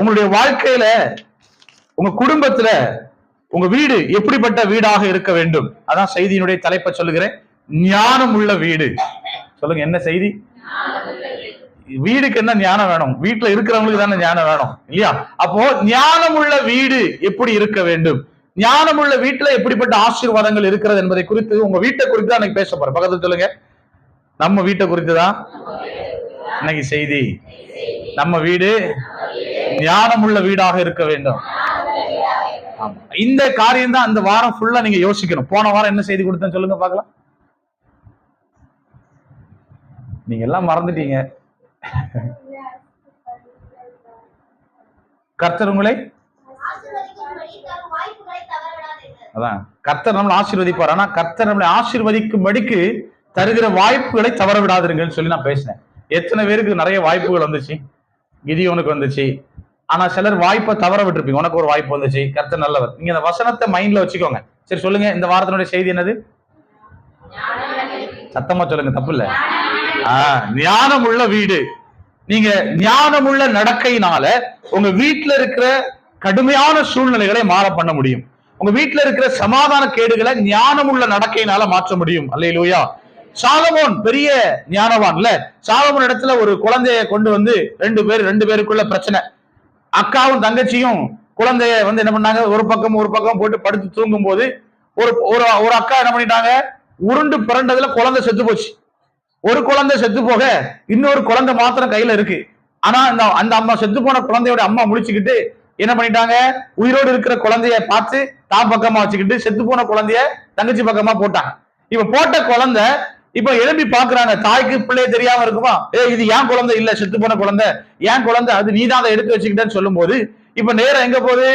உங்களுடைய வாழ்க்கையில, உங்க குடும்பத்துல, உங்க வீடு எப்படிப்பட்ட வீடாக இருக்க வேண்டும்? அதான் செய்தியினுடைய தலைப்பை சொல்லுகிறேன். ஞானம் உள்ள வீடு. சொல்லுங்க, என்ன செய்தி? வீடுக்கு என்ன ஞானம் வேணும்? வீட்டுல இருக்கிறவங்களுக்கு தானே ஞானம் வேணும், இல்லையா? அப்போ ஞானம் உள்ள வீடு எப்படி இருக்க வேண்டும், ஞானம் உள்ள வீட்டுல எப்படிப்பட்ட ஆசீர்வாதங்கள் இருக்கிறது என்பதை குறித்து, உங்க வீட்டை குறித்து தான் இன்னைக்கு பேச போறேன். பக்கத்துல சொல்லுங்க, நம்ம வீட்டை குறித்து தான் இன்னைக்கு செய்தி. நம்ம வீடு ஞானம் உள்ள வீடாக இருக்க வேண்டும். இந்த காரியம் தான் அந்த வாரம் ஃபுல்லா நீங்க யோசிக்கணும். போன வாரம் என்ன செய்தி கொடுத்தேன்னு சொல்லுங்க பார்க்கலாம். நீங்க எல்லாம் மறந்துட்டீங்க. கர்த்தர் உங்களை, அதான் கர்த்தர் நம்மளை ஆசீர்வதிப்பார். ஆனா கர்த்தர் நம்மளை ஆசீர்வதிக்கும்படிக்கு தருகிற வாய்ப்புகளை தவற விடாதீங்கன்னு சொல்லி நான் பேசினேன். எத்தனை பேருக்கு நிறைய வாய்ப்புகள் வந்துச்சு? கிதியோனுக்கு வந்துச்சு. ஆனா சிலர் வாய்ப்பை தவற விட்டுருப்பீங்க. உனக்கு ஒரு வாய்ப்பு வந்துச்சு, கர்த்தர் நல்லவர். நீங்க இந்த வசனத்தை மைண்ட்ல வச்சுக்கோங்க. சரி, சொல்லுங்க, இந்த வாரத்தினுடைய செய்தி என்னது? சத்தமா சொல்லுங்க, தப்பு இல்ல. ஞானம் உள்ள வீடு. நீங்க ஞானம் உள்ள நடக்கையினால உங்க வீட்டுல இருக்கிற கடுமையான சூழ்நிலைகளை மாற பண்ண முடியும். உங்க வீட்டுல இருக்கிற சமாதான கேடுகளை ஞானம் உள்ள நடக்கையினால மாற்ற முடியும். அல்லேலூயா. சாலமோன் பெரிய ஞானவான் இல்ல. சாலமோன் இடத்துல ஒரு குழந்தைய கொண்டு வந்து ரெண்டு பேருக்குள்ள பிரச்சனை. அக்காவும் தங்கச்சியும் குழந்தைய வந்து என்ன பண்ணாங்க, ஒரு பக்கம் போட்டு படுத்து தூங்கும் போது ஒரு அக்கா என்ன பண்ணிட்டாங்க, உருண்டு பிறண்டதுல குழந்தை செத்து போச்சு. ஒரு குழந்தை செத்து போக இன்னொரு குழந்தை மாத்திரம் கையில இருக்கு. ஆனா அந்த அம்மா, செத்து போன குழந்தையோட அம்மா முழிச்சுக்கிட்டு என்ன பண்ணிட்டாங்க, உயிரோடு இருக்கிற குழந்தைய பார்த்து தான் பக்கமா வச்சுக்கிட்டு செத்து போன குழந்தைய தங்கச்சி பக்கமா போட்டாங்க. இப்ப போட்ட குழந்தை இப்ப எழுப்பி பாக்குறாங்க. தாய்க்கு பிள்ளைய தெரியாம இருக்குமா? இது ஏன் குழந்தை இல்ல, செத்து போன குழந்தை ஏன் குழந்தை, அது நீ தான் அதை எடுத்து வச்சுக்கிட்டேன்னு சொல்லும் போது இப்ப நேரம் எங்க போகுது?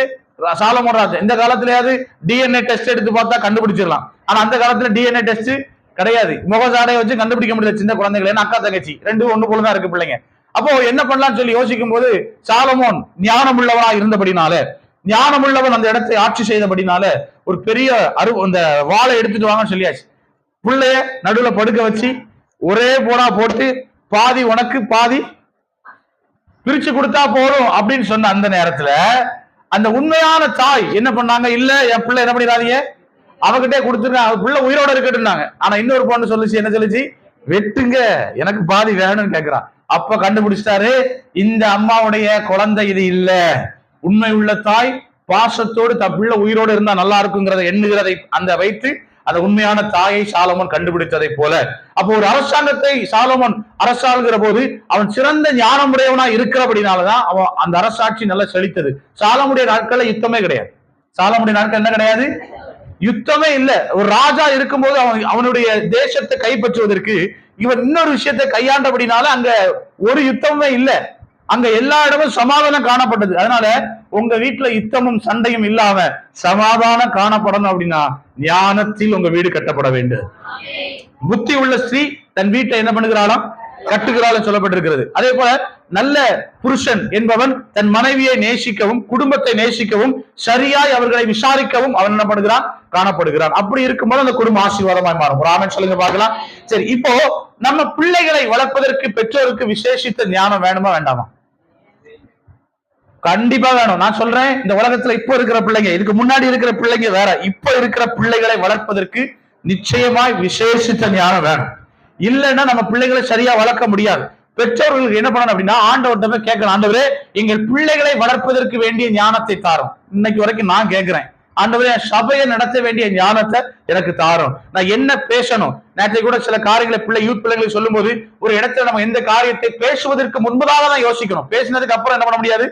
சாலமோன் ராஜா இந்த காலத்துலயாவது டிஎன்ஏ டெஸ்ட் எடுத்து பார்த்தா கண்டுபிடிச்சிடலாம். ஆனா அந்த காலத்துல டிஎன்ஏ டெஸ்ட் கிடையாது. முகசாடையை வச்சு கண்டுபிடிக்க முடியல சின்ன குழந்தைகள். ஏன்னா அக்கா தங்கச்சி ரெண்டு ஒண்ணு போலதான் இருக்கு பிள்ளைங்க. அப்போ என்ன பண்ணலாம்னு சொல்லி யோசிக்கும் போது சாலமோன் ஞானம் உள்ளவனா இருந்தபடினால, ஞானம் உள்ளவன் அந்த இடத்தை ஆட்சி செய்தபடினால ஒரு பெரிய அந்த வாளை எடுத்துட்டு வாங்கன்னு சொல்லியாச்சு. பிள்ளைய நடுவுல படுக்க வச்சு ஒரே போனா போட்டு பாதி உனக்கு பாதி பிரிச்சு கொடுத்தா போதும் அப்படின்னு சொன்ன அந்த நேரத்துல அந்த உண்மையான தாய் என்ன பண்ணாங்க, இல்ல என் பிள்ளை என்ன பண்ணிடாதீங்க, அவகிட்டே கொடுத்துருங்க, அவ பிள்ளை உயிரோட இருக்கட்டும்னாங்க. ஆனா இன்னொரு பொண்ணு சொல்லுச்சு, என்ன சொல்லுச்சு, வெட்டுங்க, எனக்கு பாதி வேணும்னு கேட்கிறான். அப்ப கண்டுபிடிச்சிட்டாரு, இந்த அம்மாவுடைய குழந்தை இது இல்ல. உண்மை உள்ள தாய் பாசத்தோடு தன் பிள்ளை உயிரோடு இருந்தா நல்லா இருக்குங்கிறத எண்ணுகிறதை அந்த வைத்து அந்த உண்மையான தாயை சாலமோன் கண்டுபிடித்ததை போல, அப்போ ஒரு அரசாங்கத்தை சாலமோன் அரசாளுகிற போது அவன் சிறந்த ஞானமுடையவனா இருக்கிறபடினாலதான் அவன் அந்த அரசாட்சி நல்லா செழித்தது. சாலமுடைய நாட்கள்ல யுத்தமே கிடையாது. சாலமுடைய நாட்கள் என்ன கிடையாது? யுத்தமே இல்ல. ஒரு ராஜா இருக்கும்போது அவனுடைய தேசத்தை கைப்பற்றுவதற்கு இவன் இன்னொரு விஷயத்தை கையாண்டபடினால அங்க ஒரு யுத்தமே இல்ல. அங்க எல்லா இடமும் சமாதானம் காணப்பட்டது. அதனால உங்க வீட்டுல யுத்தமும் சண்டையும் இல்லாம சமாதானம் காணப்படணும் அப்படின்னா ஞானத்தில் உங்க வீடு கட்டப்பட வேண்டும். புத்தி உள்ள ஸ்ரீ தன் வீட்டை என்ன பண்ணுகிறாளாம், கட்டுகிறாள் சொல்லப்பட்டிருக்கிறது. அதே போல நல்ல புருஷன் என்பவன் தன் மனைவியை நேசிக்கவும் குடும்பத்தை நேசிக்கவும் சரியாய் அவர்களை விசாரிக்கவும் அவன் என்ன பண்ணுகிறான், காணப்படுகிறான். அப்படி இருக்கும்போது அந்த குடும்ப ஆசீர்வாதமாய் மாறும். ஒரு ஆமென் சொல்லுங்க பார்க்கலாம். சரி, இப்போ நம்ம பிள்ளைகளை வளர்ப்பதற்கு பெற்றோருக்கு விசேஷித்த ஞானம் வேணுமா வேண்டாமா? கண்டிப்பா வேணும். நான் சொல்றேன், இந்த உலகத்துல இப்ப இருக்கிற பிள்ளைங்க, இதுக்கு முன்னாடி இருக்கிற பிள்ளைங்க வேற, இப்ப இருக்கிற பிள்ளைகளை வளர்ப்பதற்கு நிச்சயமாய் விசேஷித்த ஞானம் வேணும். இல்லைன்னா நம்ம பிள்ளைகளை சரியா வளர்க்க முடியாது. பெற்றோர்களுக்கு என்ன பண்ணணும் அப்படின்னா, ஆண்டவர்கிட்ட கேட்கணும், ஆண்டவரே எங்கள் பிள்ளைகளை வளர்ப்பதற்கு வேண்டிய ஞானத்தை தாரும். இன்னைக்கு வரைக்கும் நான் கேட்கிறேன், ஆண்டவரே சபையை நடத்த வேண்டிய ஞானத்தை எனக்கு தாரும். நான் என்ன பேசணும், நேற்று கூட சில காரியங்களை யூத் பிள்ளைங்களுக்கு சொல்லும் போது ஒரு இடத்துல நம்ம எந்த காரியத்தை பேசுவதற்கு முன்பதாக தான் யோசிக்கணும். பேசினதுக்கு அப்புறம் என்ன பண்ண முடியாது,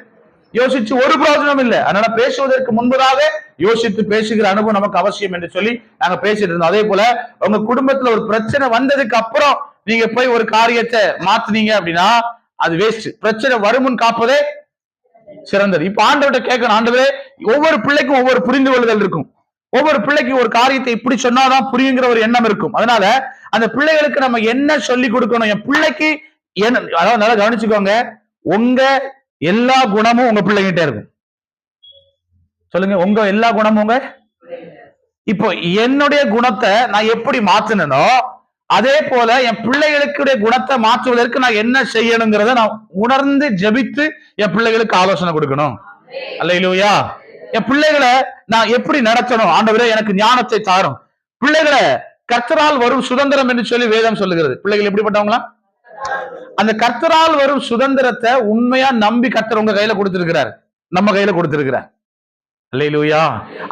யோசிச்சு ஒரு பிரயோஜனம் இல்லை. அதனால பேசுவதற்கு முன்பதாக யோசித்து பேசுகிற அனுபவம் நமக்கு அவசியம் என்று சொல்லி நாங்க பேசிட்டு இருந்தோம். அதே போல உங்க குடும்பத்துல ஒரு பிரச்சனை வந்ததுக்கு அப்புறம் நீங்க போய் ஒரு காரியத்தை மாத்துனீங்க அப்படின்னா அது வேஸ்ட். பிரச்சனை வருமுன் காப்பதே சிறந்தது. இப்ப ஆண்டவர்கிட்ட கேட்கணும், ஆண்டவரே ஒவ்வொரு பிள்ளைக்கும் ஒவ்வொரு புரிந்து கொள்ளுதல் இருக்கும். ஒவ்வொரு பிள்ளைக்கும் ஒரு காரியத்தை இப்படி சொன்னாதான் புரியுங்கிற ஒரு எண்ணம் இருக்கும். அதனால அந்த பிள்ளைகளுக்கு நம்ம என்ன சொல்லி கொடுக்கணும், என் பிள்ளைக்கு என்ன, அதாவது நல்லா கவனிச்சுக்கோங்க, உங்க எல்லா குணமும் உங்க பிள்ளைகிட்ட இருக்கும். சொல்லுங்க, உங்க எல்லா குணமும் உங்க. இப்போ என்னுடைய குணத்தை நான் எப்படி மாத்தினோ அதே போல என் பிள்ளைகளுக்கு குணத்தை மாற்றுவதற்கு நான் என்ன செய்யணுங்கிறத நான் உணர்ந்து ஜெபித்து என் பிள்ளைகளுக்கு ஆலோசனை கொடுக்கணும். அல்லேலூயா. என் பிள்ளைகளை நான் எப்படி நடத்தணும், ஆண்டவரே எனக்கு ஞானத்தை தாரும். பிள்ளைகளை கர்த்தரால் வரும் சுதந்திரம் என்று சொல்லி வேதம் சொல்லுகிறது. பிள்ளைகள் எப்படிப்பட்டவங்களா? அந்த கர்த்தரால் வரும் சுதந்திரத்தை உண்மையா நம்பி கர்த்தர் உங்க கையில கொடுத்திருக்கிறார், நம்ம கையில கொடுத்திருக்கிறார். அல்லேலூயா.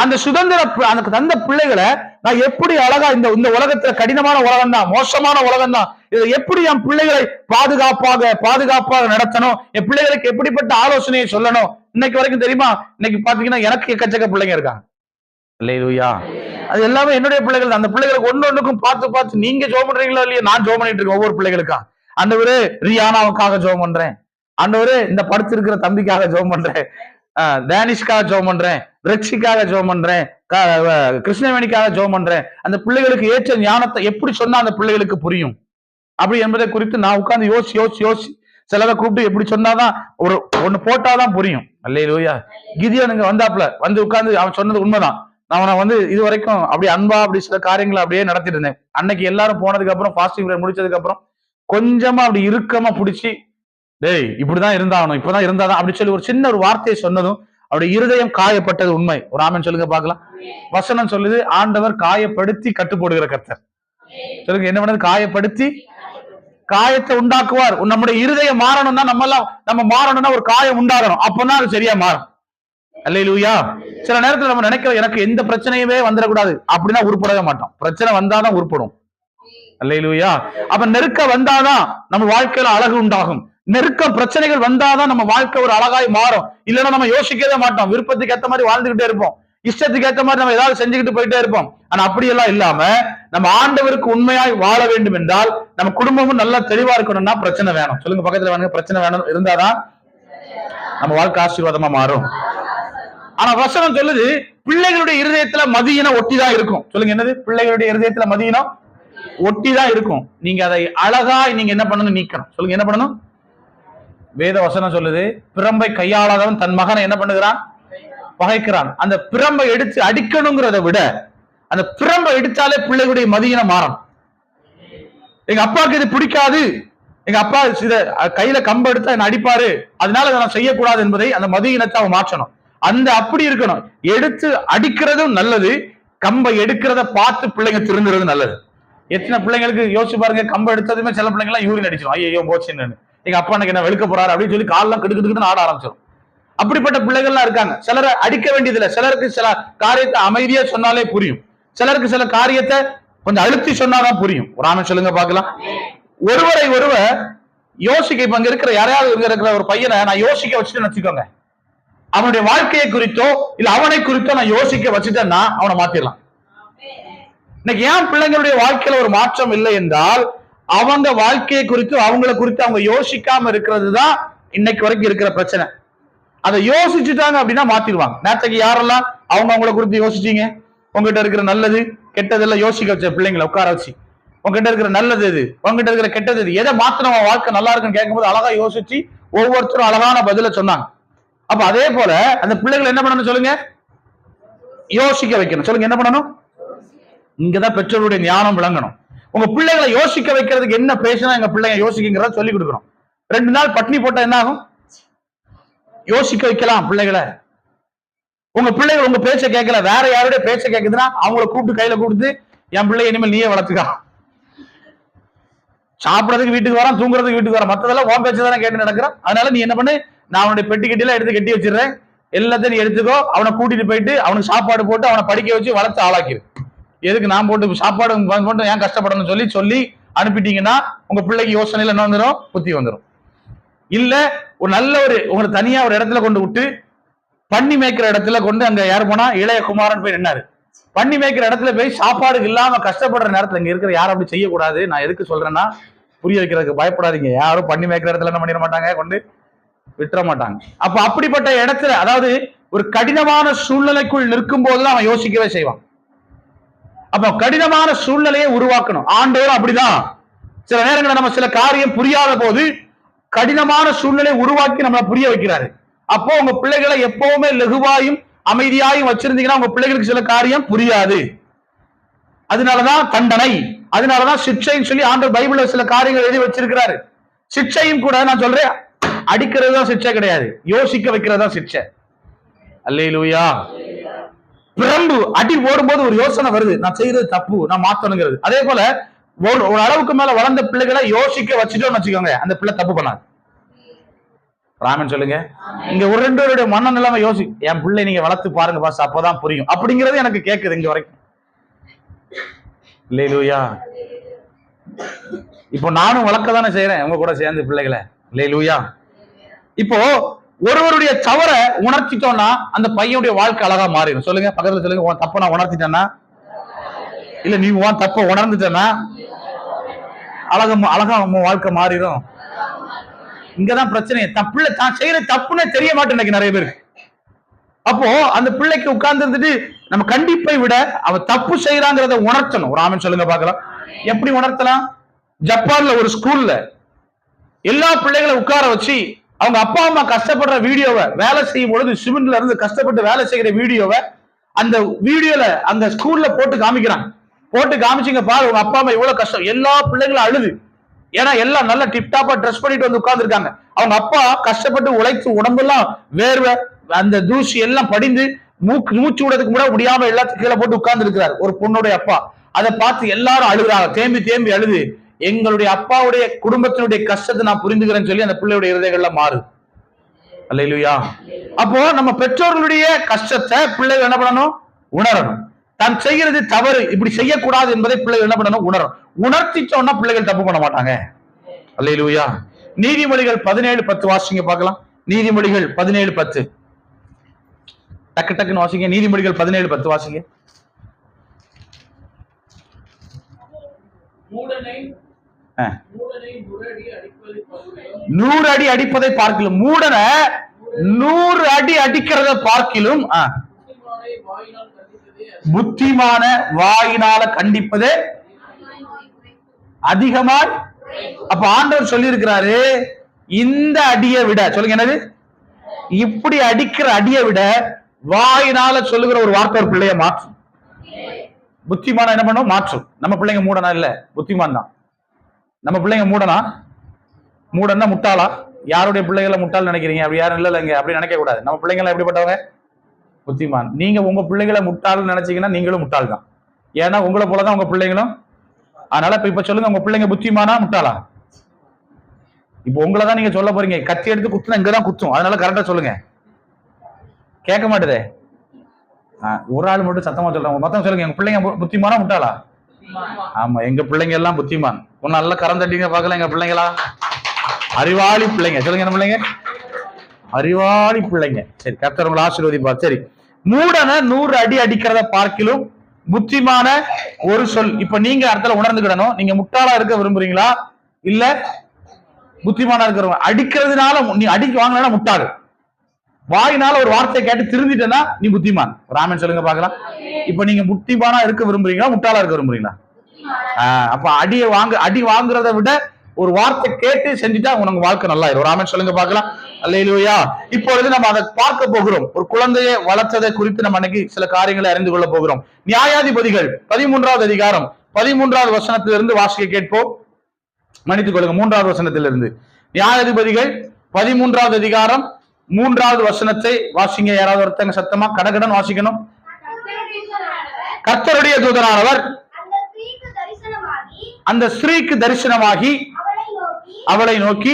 அந்த சுதந்திர அந்த தந்த பிள்ளைகளை நான் எப்படி அழகா இந்த உலகத்துல கடினமான உலகம் தான், மோசமான உலகம் தான், இதை எப்படி என் பிள்ளைகளை பாதுகாப்பாக நடத்தணும், என் பிள்ளைகளுக்கு எப்படிப்பட்ட ஆலோசனையை சொல்லணும். இன்னைக்கு வரைக்கும் தெரியுமா, இன்னைக்கு பாத்தீங்கன்னா எனக்கு எக்கச்சக்க பிள்ளைங்க இருக்காங்க. அல்லேலூயா. அது எல்லாமே என்னுடைய பிள்ளைகள். அந்த பிள்ளைகளுக்கு ஒன்னொன்னுக்கும் பார்த்து நீங்க ஜெபம் பண்றீங்களோ இல்லையா, நான் ஜெபம் பண்ணிட்டு இருக்கேன் ஒவ்வொரு பிள்ளைகளுக்கா. ஆண்டவரே ரியானாவுக்காக ஜெபம் பண்றேன், ஆண்டவரே இந்த படுத்திருக்கிற தம்பிக்காக ஜெபம் பண்றேன், டேனிஷ்காக ஜெபம் பண்றேன், ரெக்ஷிக்காக ஜெபம் பண்றேன், கிருஷ்ணவேணிக்காக ஜெபம் பண்றேன். அந்த பிள்ளைகளுக்கு ஏற்ற ஞானத்தை எப்படி சொன்னா அந்த பிள்ளைகளுக்கு புரியும் அப்படி என்பதை குறித்து நான் உட்கார்ந்து யோசி சிலரை கூப்பிட்டு எப்படி சொன்னாதான் ஒண்ணு போட்டாதான் புரியும். அல்லேலூயா. கிதியோனுங்க வந்தாப்புல வந்து உட்கார்ந்து அவன் சொன்னது உண்மைதான். நான் இது வரைக்கும் அப்படி அன்பா அப்படி சில காரியங்களை அப்படியே நடத்திட்டு இருந்தேன். அன்னைக்கு எல்லாரும் போனதுக்கு அப்புறம் ஃபாஸ்டிங் பீரியட் முடிச்சதுக்கு அப்புறம் கொஞ்சமா அப்படி இறுக்கமா பிடிச்சி, டேய் இப்படிதான் இருந்தாகணும், இப்பதான் இருந்தாதான் அப்படி சொல்லி ஒரு சின்ன ஒரு வார்த்தையை சொன்னதும் அவருடைய இருதயம் காயப்பட்டது. உண்மை. ஒரு ஆமென் சொல்லுங்க பார்க்கலாம். வசனம் சொல்லுது, ஆண்டவர் காயப்படுத்தி கட்டுப்போடுகிற கர்த்தர். சொல்லுங்க, என்ன பண்ணது? காயப்படுத்தி காயத்தை உண்டாக்குவார். நம்முடைய இருதயம் மாறணும்னா நம்ம மாறணும்னா ஒரு காயம் உண்டாகணும், அப்பதான் அது சரியா மாறும். அல்லேலூயா. சில நேரத்துல நம்ம நினைக்கிறோம் எனக்கு எந்த பிரச்சனையுமே வந்துடக்கூடாது, அப்படின்னா உருப்படவே மாட்டோம். பிரச்சனை வந்தாதான் உருப்படும். அல்லேலூயா. அப்ப நெருக்க வந்தாதான் நம்ம வாழ்க்கையில அழகு உண்டாகும். நெருக்க பிரச்சனைகள் வந்தாதான் நம்ம வாழ்க்கை ஒரு அழகாய் மாறும். இல்லைன்னா நம்ம யோசிக்கவே மாட்டோம், விருப்பத்துக்கு ஏற்ற மாதிரி வாழ்ந்துகிட்டே இருப்போம், இஷ்டத்துக்கு ஏற்ற மாதிரி நம்ம ஏதாவது செஞ்சுக்கிட்டு போயிட்டே இருப்போம். ஆனா அப்படியெல்லாம் இல்லாம நம்ம ஆண்டவருக்கு உண்மையாய் வாழ வேண்டும் என்றால் நம்ம குடும்பமும் நல்லா தெளிவா இருக்கணும்னா பிரச்சனை வேணும். சொல்லுங்க பக்கத்துல வேணுங்க, பிரச்சனை வேணும், இருந்தாதான் நம்ம வாழ்க்கை ஆசீர்வாதமா மாறும். ஆனா வசனம் சொல்லுது, பிள்ளைகளுடைய இருதயத்துல மதியினம் ஒட்டிதான் இருக்கும். சொல்லுங்க, என்னது? பிள்ளைகளுடைய இருதயத்துல மதியினம் ஒட்டிதான் இருக்கும். நீங்க அதை அழகாய் நீங்க என்ன பண்ணணும்? நீக்கணும். சொல்லுங்க, என்ன பண்ணணும்? வேத வசனம் சொல்லுது, பிரம்பை கையாளாதவன் தன் மகனை என்ன பண்ணுகிறான்? பகைக்கிறான். அந்த பிரம்பை எடுத்து அடிக்கணுங்கிறத விட அந்த பிரம்பை எடுத்தாலே பிள்ளைகளுடைய மதியினம் மாறணும். எங்க அப்பாவுக்கு இது பிடிக்காது, எங்க அப்பா இத கையில கம்பை எடுத்தா என்ன அடிப்பாரு, அதனால அதை நான் செய்யக்கூடாது என்பதை அந்த மதியினத்தை அவன் மாற்றணும். அப்படி இருக்கணும். எடுத்து அடிக்கிறதும் நல்லது, கம்பை எடுக்கிறத பார்த்து பிள்ளைங்க திருந்துறது நல்லது. எத்தனை பிள்ளைங்களுக்கு யோசிச்சு பாருங்க, கம்பை எடுத்ததுமே சில பிள்ளைங்க எல்லாம் யூரின் அடிச்சிடும். ஐயோ போச்சுன்னு, எங்க அப்பா எனக்கு என்ன வெளுக்க போறாரு அப்படின்னு சொல்லி காலெல்லாம் கிடுக்கிட்டு ஆட ஆரம்பிச்சிடும். அப்படிப்பட்ட பிள்ளைகள்லாம் இருக்காங்க. சிலரை அடிக்க வேண்டியதில்லை, சிலருக்கு சில காரியத்தை அமைதியா சொன்னாலே புரியும், சிலருக்கு சில காரியத்தை கொஞ்சம் அழுத்தி சொன்னாதான் புரியும். ஒரு ஆமென் சொல்லுங்க பார்க்கலாம். ஒருவரை ஒருவர் யோசிக்க, இப்ப அங்க இருக்கிற யாரையாவது இருக்கிற ஒரு பையனை நான் யோசிக்க வச்சுட்டு வச்சுக்கோங்க, அவனுடைய வாழ்க்கையை குறித்தோ இல்ல அவனை குறித்தோ நான் யோசிக்க வச்சுட்டேன்னா அவனை மாத்திடலாம். இன்னைக்கு ஏன் பிள்ளைங்களுடைய வாழ்க்கையில ஒரு மாற்றம் இல்லை என்றால் அவங்க வாழ்க்கையை குறித்து அவங்களை குறித்து அவங்க யோசிக்காம இருக்கிறது தான் இன்னைக்கு வரைக்கும் இருக்கிற பிரச்சனை. அதை யோசிச்சுட்டாங்க அப்படின்னா மாத்திடுவாங்க. நேரத்துக்கு யாரெல்லாம் அவங்கள குறித்து யோசிச்சீங்க? உங்ககிட்ட இருக்கிற நல்லது கெட்டதெல்லாம் யோசிக்க வச்ச பிள்ளைங்களை உட்கார வச்சு, உங்ககிட்ட இருக்கிற நல்லது எது, உங்ககிட்ட இருக்கிற கெட்டது எது, எதை மாத்திரம் வாழ்க்கை நல்லா இருக்குன்னு கேட்கும்போது அழகா யோசிச்சு ஒவ்வொருத்தரும் அழகான பதில சொன்னாங்க. அப்ப அதே போல அந்த பிள்ளைகள் என்ன பண்ணணும்? சொல்லுங்க, யோசிக்க வைக்கணும். சொல்லுங்க, என்ன பண்ணணும்? இங்கதான் பெற்றோருடைய ஞானம் விளங்கணும். உங்க பிள்ளைகளை யோசிக்க வைக்கிறதுக்கு என்ன பேசினா எங்க பிள்ளைங்க யோசிக்கிறத சொல்லி கொடுக்கணும். 2 நாள் பட்னி போட்டா என்ன ஆகும்? யோசிக்க வைக்கலாம் பிள்ளைகளை. உங்க பிள்ளைகள் உங்க பேச்ச கேட்கல, வேற யாருடைய பேச்ச கேட்குதுன்னா அவங்கள கூப்பிட்டு கையில கொடுத்து, என் பிள்ளை இனிமேல் நீயே வளர்த்துக்கா, சாப்பிடறதுக்கு வீட்டுக்கு வரான், தூங்குறதுக்கு வீட்டுக்கு வரான், மத்ததெல்லாம் உன் பேச்சு தானே கேட்டு நடக்கிறான். அதனால நீ என்ன பண்ணு, நான் அவனுடைய பெட்டி கட்டிலாம் எடுத்து கட்டி வச்சிடுறேன், எல்லாத்தையும் நீ எடுத்துக்கோ, அவனை கூட்டிட்டு போயிட்டு அவனுக்கு சாப்பாடு போட்டு அவனை படிக்க வச்சு வளர்த்து ஆளாக்கிடு. எதுக்கு நான் போட்டு சாப்பாடு போட்டு ஏன் கஷ்டப்படணும்னு சொல்லி அனுப்பிட்டீங்கன்னா உங்க பிள்ளைக்கு யோசனையில என்ன வந்துடும்? புத்தி வந்துடும். இல்ல ஒரு நல்ல உங்களை தனியா ஒரு இடத்துல கொண்டு விட்டு பண்ணி மேய்க்கிற இடத்துல கொண்டு, அங்க யாரு போனா இளைய குமாரன் போய் நின்னாரு, பண்ணி மேய்க்கிற இடத்துல போய் சாப்பாடு இல்லாம கஷ்டப்படுற நேரத்துல இங்க இருக்கிற யாரும் அப்படி செய்யக்கூடாது. நான் எதுக்கு சொல்றேன்னா புரிய வைக்கிறதுக்கு, பயப்படாதீங்க. யாரும் பண்ணி மேய்க்கிற இடத்துல என்ன பண்ணிட மாட்டாங்க, கொண்டு விட்டுற மாட்டாங்க. அப்ப அப்படிப்பட்ட இடத்துல, அதாவது ஒரு கடினமான சூழ்நிலைக்குள் நிற்கும் போதுதான் அவன் யோசிக்கவே செய்வான். அப்ப கடினமான சூழ்நிலையை உருவாக்கணும். ஆண்டவர் அப்படிதான் சில நேரங்களில் நம்ம சில காரியம் புரியாத போது கடினமான சூழ்நிலை உருவாக்கி நம்மளை புரிய வைக்கிறாரு. அப்போ உங்க பிள்ளைகளை எப்பவுமே லகுவாயும் அமைதியாயும் வச்சிருந்தீங்கன்னா உங்க பிள்ளைகளுக்கு சில காரியம் புரியாது. அதனாலதான் தண்டனை, அதனாலதான் சிக்ஷைன்னு சொல்லி ஆண்டவர் பைபிள்ல சில காரியங்கள் எழுதி வச்சிருக்கிறாரு. சிக்ஷையும் கூட நான் சொல்றேன், அடிக்கிறது தான் சிக்ஷை கிடையாது, யோசிக்க வைக்கிறது தான் சிக்ஷை. அல்லேலூயா. பிரம்பு அடி போடும்போது ஒரு யோசனை வருது, நான் செய்யறது தப்பு, நான் மாத்தணுங்கிறது. அதே போல ஒரு அளவுக்கு மேல வளர்ந்த பிள்ளைகளை யோசிக்க வச்சுட்டோம்னு வச்சுக்கோங்க, அந்த பிள்ளை தப்பு பண்ணாது. ராமன் சொல்லுங்க. இங்க ஒரு ரெண்டு பேருடைய மன நிலைமை யோசி, என் பிள்ளை நீங்க வளர்த்து பாருங்க பாஸ், அப்பதான் புரியும் அப்படிங்கிறது எனக்கு கேக்குது இங்க வரைக்கும். அல்லேலூயா. இப்போ நானும் வளர்க்க தானே செய்யறேன் உங்க கூட சேர்ந்து பிள்ளைகளை. அல்லேலூயா. இப்போ ஒருவருடைய தவற உணர்த்திட்டோம்னா அந்த பையனுடைய வாழ்க்கை அழகா மாறிடும். சொல்லுங்க, பக்கத்துல சொல்லுங்க, உன் தப்ப நான் உணர்த்திட்டேன்னா, இல்ல நீ உன் தப்ப உணர்ந்துட்டேன்னா அழகா உன் வாழ்க்கை மாறிடும். இங்கதான் பிரச்சனை, தப்புல தான் செய்யற தப்புன்னு தெரிய மாட்டேன் நிறைய பேருக்கு. அப்போ அந்த பிள்ளைக்கு உட்கார்ந்து இருந்துட்டு நம்ம கண்டிப்பை விட அவ தப்பு செய்யறாங்கிறத உணர்த்தணும். ஒரு ஆமென் சொல்லுங்க பார்க்கலாம். எப்படி உணர்த்தலாம்? ஜப்பான்ல ஒரு ஸ்கூல்ல எல்லா பிள்ளைகளை உட்கார வச்சு அவங்க அப்பா அம்மா கஷ்டப்படுற வீடியோவை, வேலை செய்யும் பொழுது சிமெண்ட்ல இருந்து கஷ்டப்பட்டு வேலை செய்யற வீடியோவை அந்த வீடியோல அந்த ஸ்கூல்ல போட்டு காமிக்கிறாங்க. போட்டு காமிச்சிங்க பாரு, உங்க அப்பா அம்மா இவ்வளவு கஷ்டம். எல்லா பிள்ளைங்களும் அழுது, ஏன்னா எல்லாம் நல்லா டிப்டாப்பா ட்ரெஸ் பண்ணிட்டு வந்து உட்கார்ந்து இருக்காங்க. அவங்க அப்பா கஷ்டப்பட்டு உழைத்து உடம்பெல்லாம் வேர்வை, அந்த தூசி எல்லாம் படிந்து மூச்சு விடுறதுக்கு கூட முடியாம எல்லாத்துக்கும் கீழே போட்டு உட்கார்ந்து இருக்கிறார் ஒரு பொண்ணுடைய அப்பா. அதை பார்த்து எல்லாரும் அழுகுறாங்க, தேம்பி தேம்பி அழுது, எங்களுடைய அப்பாவுடைய குடும்பத்தினுடைய கஷ்டத்தை நான் புரிந்துக்கிறேன்னு சொல்லி அந்த பிள்ளையுடைய இருதயங்கள்ல மாறுது. அல்லேலூயா. அப்போ நம்ம பெற்றோர்களுடைய கஷ்டத்தை பிள்ளைகள் என்ன பண்ணணும்? உணரணும். தான் செய்கிறது தவறு, இப்படி செய்யக்கூடாது என்பதை பிள்ளைகள் என்ன பண்ணணும்? உணரணும். உணர்த்திட்டோம்னா பிள்ளைகள் தப்பு பண்ண மாட்டாங்க. அல்லேலூயா. நீதிமொழிகள் 17:10 வாசிங்க பார்க்கலாம். நீதிமொழிகள் 17:10 டக்கு டக்குன்னு வாசிங்க. நீதிமொழிகள் 17:10 வாசிங்க. 100 அடி அடிப்பதை பார்க்கிலும், மூடனை 100 அடி அடிக்கிறத பார்க்கிலும் புத்திமான வாயினால கண்டிப்பதே அதிகமாய். அப்ப ஆண்டவர் சொல்லி இருக்கிறாரு, இந்த அடியை விட, சொல்லுங்க என்னது, இப்படி அடிக்கிற அடியை விட வாயினால சொல்லுகிற ஒரு வார்த்தை ஒரு பிள்ளைய மாற்றும். புத்திமான என்ன பண்ணும்? மாற்றும். நம்ம பிள்ளைங்க மூடனா இல்ல, புத்திமான் தான். நம்ம பிள்ளைங்க மூடனா? மூடன்னா முட்டாளா? யாருடைய பிள்ளைகளை முட்டாள் நினைக்கிறீங்க? அப்படி யாரும் இல்லைங்க, அப்படி நினைக்க கூடாது. நம்ம பிள்ளைங்க எப்படிப்பட்டவங்க? புத்திமான். நீங்க உங்க பிள்ளைகளை முட்டாள் நினைச்சீங்கன்னா நீங்களும் முட்டாள் தான். ஏன்னா உங்களை போலதான் உங்க பிள்ளைங்களும். அதனால இப்ப சொல்லுங்க, உங்க பிள்ளைங்க புத்திமானா முட்டாளா? இப்ப உங்களை தான் நீங்க சொல்ல போறீங்க, கத்தி எடுத்து குத்துனா இங்கதான் குத்தும், அதனால கரெக்டா சொல்லுங்க. கேட்க மாட்டுதே. ஒரு ஆள் மட்டும் சத்தமா சொல்றாங்க, மொத்தம் சொல்லுங்க, எங்க பிள்ளைங்க புத்திமானா முட்டாளா? ஆமா, எங்க பிள்ளைங்க எல்லாம் புத்திமான். ஒன்னு நல்லா கரம் தட்டிங்க பாக்கல, எங்க பிள்ளைங்களா அறிவாளி பிள்ளைங்க. சொல்லுங்க, என்ன பிள்ளைங்க? அறிவாளி பிள்ளைங்க. சரி, கர்த்தர் உங்களை ஆசீர்வதிப்பார். சரி, மூடனை 100 அடி அடிக்கிறத பார்க்கிலும் புத்திமான ஒரு சொல். இப்ப நீங்க இடத்துல உணர்ந்துக்கிடணும், நீங்க முட்டாளா இருக்க விரும்புறீங்களா இல்ல புத்திமானா இருக்கிறவங்க? அடிக்கிறதுனால நீ அடிக்க வாங்கினா முட்டாள், வாயினால ஒரு வார்த்தையை கேட்டு திருந்திட்டேன்னா நீ புத்திமான். ராமன் சொல்லுங்க பாக்கலாம். இப்ப நீங்க புத்திமானா இருக்க விரும்புறீங்களா முட்டாளா இருக்க விரும்புறீங்களா? அப்ப அடி வாங்குறத விட ஒரு வார்த்தை கேட்டு செஞ்சுட்டா உனக்கு வாழ்க்கை நல்லா இருக்கும். ராமன் சொல்லுங்க பாக்கலாம். அல்லேலூயா. இப்பொழுது நம்ம அதை பார்க்க போகிறோம். ஒரு குழந்தையை வளர்த்ததை குறித்து நம்ம அன்னைக்கு சில காரியங்களை அறிந்து கொள்ள போகிறோம். நியாயாதிபதிகள் 13வது அதிகாரம் 13வது வசனத்திலிருந்து வாசிக்க கேட்போம். மன்னித்துக் கொள்ளுங்க, 3வது வசனத்திலிருந்து. நியாயாதிபதிகள் 13வது அதிகாரம் 3வது வசனத்தை வாசிங்க. யாராவது ஒருத்தங்க சத்தமா கடகடன் வாசிக்கணும். கர்த்தருடைய தூதனானவர் அந்த ஸ்திரீக்கு தரிசனமாகி அவளை நோக்கி,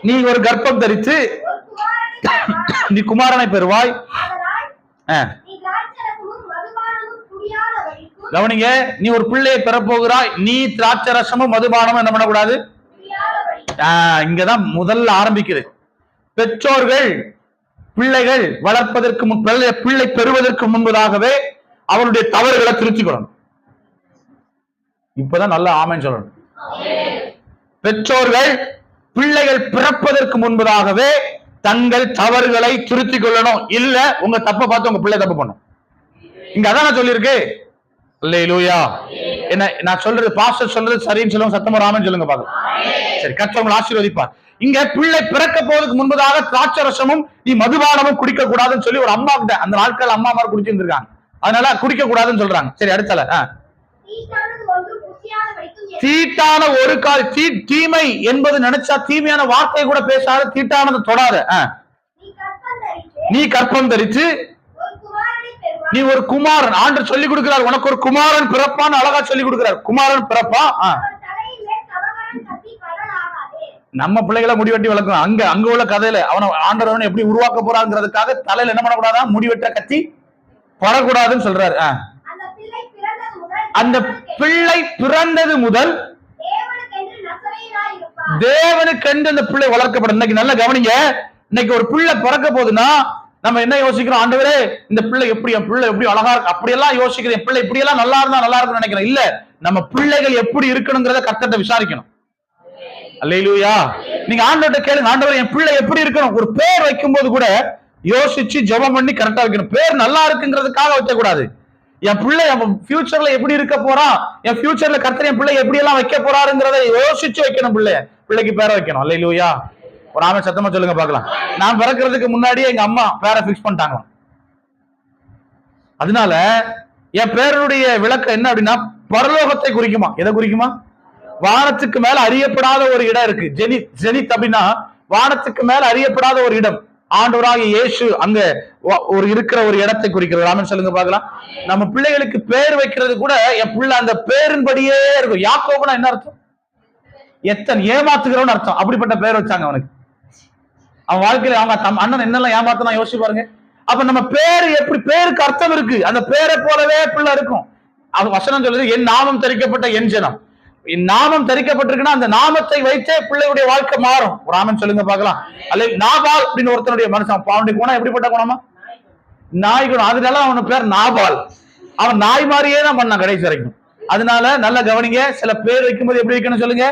நீ ஒரு கர்ப்பம் தரித்து நீ குமாரனை பெறுவாய். கவனிங்க, நீ ஒரு பிள்ளையை பெறப்போகிறாய், நீ திராட்சரசமும் மதுபானமும் என்ன பண்ணக்கூடாது. இங்கதான் முதல்ல ஆரம்பிக்குது. பெற்றோர்கள் பிள்ளைகள் வளர்ப்பதற்கு பிள்ளை பெறுவதற்கு முன்பதாகவே அவருடைய தவறுகளை திருத்திக்கொள்ளணும். இப்பதான் நல்ல ஆமென் சொல்லணும். பெற்றோர்கள் பிள்ளைகள் பிறப்பதற்கு முன்பதாகவே தங்கள் தவறுகளை திருத்திக் கொள்ளணும். இல்ல உங்க தப்பை பார்த்து உங்க பிள்ளை தப்பு பண்ணும். இங்க அதான் சொல்லியிருக்கு. அல்லேலூயா. என்ன நான் சொல்றது, பாஸ்டர் சொல்றது சரின்னு சொல்லுங்க, சத்தமா ஆமென் சொல்லுங்க பாக்கலாம். சரி, கர்த்தர் உங்களை ஆசீர்வதிப்பார். இங்க பிள்ளை பிறக்க போவதற்கு முன்பதாக திராட்சரசமும் நீ மதுபானமும் குடிக்க கூடாதுன்னு சொல்லி ஒரு அம்மா கிட்ட அந்த நாட்கள் அம்மா மாதிரி குடிச்சிருந்திருக்காங்க. அதனால குடிக்க கூடாதுன்னு சொல்றாங்க. சரி, அடுத்தல தீட்டான ஒரு கால் தீமை என்பது நினைச்சா தீமையான வார்த்தை கூட பேசாத, தீட்டானது தொடாத. நீ கற்பம் தரித்து நீ ஒரு குமாரன், ஆண்டவர் சொல்லி கொடுக்கிறார், உனக்கு ஒரு குமாரன் பிறப்பான்னு அழகா சொல்லி கொடுக்கிறார். குமாரன் பிறப்பா. நம்ம பிள்ளைகளை முடிவெட்டி வளர்க்கணும். அங்க உள்ள கதையில அவனை ஆண்டவன் எப்படி உருவாக்க போறாங்கிறதுக்காக தலையில என்ன பண்ணக்கூடாதான், முடிவெட்ட கத்தி படக்கூடாதுன்னு சொல்றாரு. அந்த பிள்ளை பிறந்தது முதல் தேவனுக்கென்று அந்த பிள்ளை வளர்க்கப்படும். இன்னைக்கு நல்ல கவனிங்க, இன்னைக்கு ஒரு பிள்ளை பிறக்க போகுதுன்னா நம்ம என்ன யோசிக்கிறோம், ஆண்டவரே இந்த பிள்ளை எப்படி, என் பிள்ளை எப்படி அழகா இருக்கு அப்படியெல்லாம் யோசிக்கிறேன், என் பிள்ளை இப்படி எல்லாம் நல்லா இருந்தா நல்லா இருக்கும்னு நினைக்கிறேன். இல்ல, நம்ம பிள்ளைகள் எப்படி இருக்கணுங்கிறத கர்த்தர்ட்ட விசாரிக்கணும். அல்லேலூயா. நீங்க ஆண்டவர்ட்ட கேளுங்க, ஆண்டவரே என் பிள்ளை எப்படி இருக்கணும். ஒரு பேர் வைக்கும் போது கூட யோசிச்சு ஜெபம் பண்ணி கரெக்டா வைக்கணும். பேர் நல்லா இருக்குங்கிறதுக்காக வைக்க கூடாது. என் பிள்ளை ஃபியூச்சர்ல எப்படி இருக்க போறான், என் ஃபியூச்சர்ல கர்த்தர் என் பிள்ளை எப்படி எல்லாம் வைக்க போறாருங்கிறத யோசிச்சு வைக்கணும். பிள்ளைக்கு பேரை வைக்கணும். அல்லேலூயா. ஒரு ஆமே சத்தமா சொல்லுங்க பார்க்கலாம். நான் பிறக்கிறதுக்கு முன்னாடியே எங்க அம்மா பேரை பிக்ஸ் பண்ணிட்டாங்க. அதனால என் பேருடைய விளக்கம் என்ன அப்படின்னா, பரலோகத்தை குறிக்குமா. எதை குறிக்குமா? வானத்துக்கு மேல அறியப்படாத ஒரு இடம் இருக்கு. ஜெனித் அப்படின்னா வானத்துக்கு மேல அறியப்படாத ஒரு இடம். ஆண்டவராகிய இயேசு அங்க ஒரு இருக்கிற ஒரு இடத்தை குறிக்கிறது. ராமன் சொல்லுங்க பார்க்கலாம். நம்ம பிள்ளைகளுக்கு பேர் வைக்கிறது கூட என் பிள்ளை அந்த பேரின்படியே இருக்கும். யாக்கோபுனா என்ன அர்த்தம்? எத்தனை ஏமாத்துகிறவன் அர்த்தம். அப்படிப்பட்ட பேர் வச்சாங்க அவனுக்கு. அவன் வாழ்க்கையில அவங்க அண்ணன் என்னெல்லாம் ஏமாத்தனா யோசிச்சு பாருங்க. அப்ப நம்ம பேரு எப்படி, பேருக்கு அர்த்தம் இருக்கு. அந்த பேரை போலவே பிள்ளை இருக்கும். அது வசனம் சொல்லுது, என் நாமம் தரிக்கப்பட்ட என் ஜனம். என் நாமம் தரிக்கப்பட்டிருக்குன்னா அந்த நாமத்தை வைத்தே பிள்ளையுடைய வாழ்க்கை மாறும். ராமன் சொல்லுங்க பார்க்கலாம். அல்ல நாபால் அப்படின்னு ஒருத்தனுடைய மனுஷன், அவனுடைய குணம் எப்படிப்பட்ட குணமா? நாய் குணம். அதனால அவனுக்கு பேர் நாபால். அவன் நாய் மாதிரியே தான் பண்ணான் கடைசி வரைக்கும். அதனால நல்ல கவனிங்க, சில பேர் வைக்கும்போது எப்படி வைக்கணும் சொல்லுங்க.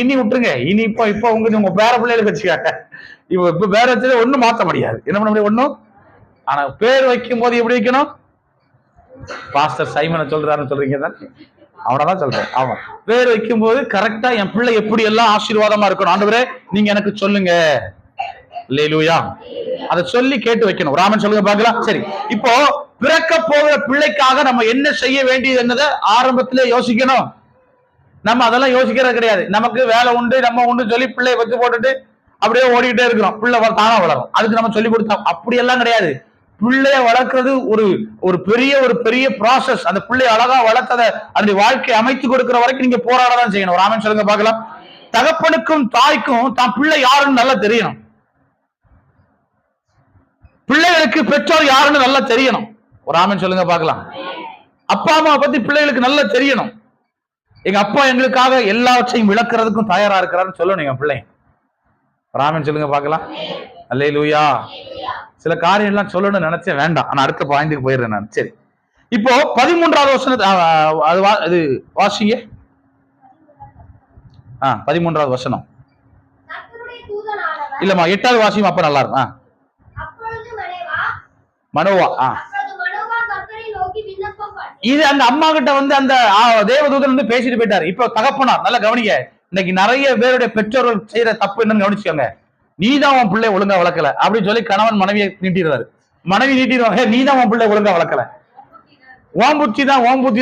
இனி விட்டுருங்க. இனி இப்ப உங்க பேர பிள்ளைகளுக்கு வச்சுக்காங்க. இப்ப பேர் வச்சதே ஒண்ணும் மாத்த முடியாது. என்ன பண்ண முடியும்? ஒண்ணும். ஆனா பேர் வைக்கும் போது எப்படி வைக்கணும்? பாஸ்டர் சைமனை சொல்றாருன்னு சொல்றீங்க தான், அவனதான் சொல்றேன். அவன் பேர் வைக்கும் போது கரெக்டா என் பிள்ளை எப்படி எல்லாம் ஆசீர்வாதமா இருக்கணும், ஆண்டவரே நீங்க எனக்கு சொல்லுங்க. அல்லேலூயா. அதை சொல்லி கேட்டு வைக்கணும். ராமன் சொல்லுங்க பார்க்கலாம். சரி, இப்போ பிறக்க போகிற பிள்ளைக்காக நம்ம என்ன செய்ய வேண்டியது என்னதை ஆரம்பத்திலே யோசிக்கணும். நம்ம அதெல்லாம் யோசிக்கிறது கிடையாது. நமக்கு வேலை உண்டு, நம்ம உண்டு சொல்லி பிள்ளைய வச்சு போட்டுட்டு அப்படியே ஓடிக்கிட்டே இருக்கிறோம். பிள்ளை தானா வளரும், அதுக்கு நம்ம சொல்லி கொடுத்தோம். அப்படி எல்லாம் கிடையாது. பிள்ளைய வளர்க்கிறது ஒரு பெரிய ப்ராசஸ். அந்த பிள்ளைய அழகா வளர்த்தத அந்த வாழ்க்கையை அமைத்து கொடுக்கிற வரைக்கும் நீங்க போராடதான் செய்யணும். ராமன் சொல்லுங்க பார்க்கலாம். தகப்பனுக்கும் தாய்க்கும் தான் பிள்ளை யாருன்னு நல்லா தெரியணும். பிள்ளைகளுக்கு பெற்றோர் யாருன்னு நல்லா தெரியணும். ராமன் சொல்லுங்க பார்க்கலாம். அப்பா அம்மா பத்தி பிள்ளைகளுக்கு நல்லா தெரியணும். எங்க அப்பா எங்களுக்காக எல்லாவற்றையும் விளக்குறதுக்கும் தயாரா இருக்கிறாருன்னு சொல்லணும் எங்க பிள்ளை. ராமன் சொல்லுங்க பார்க்கலாம். அல்லேலூயா. சில காரியம் எல்லாம் சொல்லணும்னு நினைச்சேன், வேண்டாம். ஆனா அடுத்த பாயிண்ட்டுக்கு போயிடுறேன் நான். சரி, இப்போ 13வது வசனத்தை அது வாசிங்க. 13வது வசனம் இல்லம்மா, 8வது வாசியும் அப்ப நல்லா இருக்கும். மனோவா. இது அந்த அம்மா கிட்ட வந்து அந்த தேவதூதன் வந்து பேசிட்டு போயிட்டாரு. இப்ப தகப்பனார் நல்லா கவனிங்க. இன்னைக்கு நிறைய பேருடைய பெற்றோர்கள் செய்யற தப்பு என்னன்னு கவனிச்சுக்கோங்க. நீதான் உன் பிள்ளை ஒழுங்கா வளர்க்கல அப்படின்னு சொல்லி கணவன் மனைவியை நீட்டிடுறாரு. மனைவி நீட்டிடுவாங்க, நீதான் உன் பிள்ளை ஒழுங்கா வளர்க்கல, ஓம் புத்தி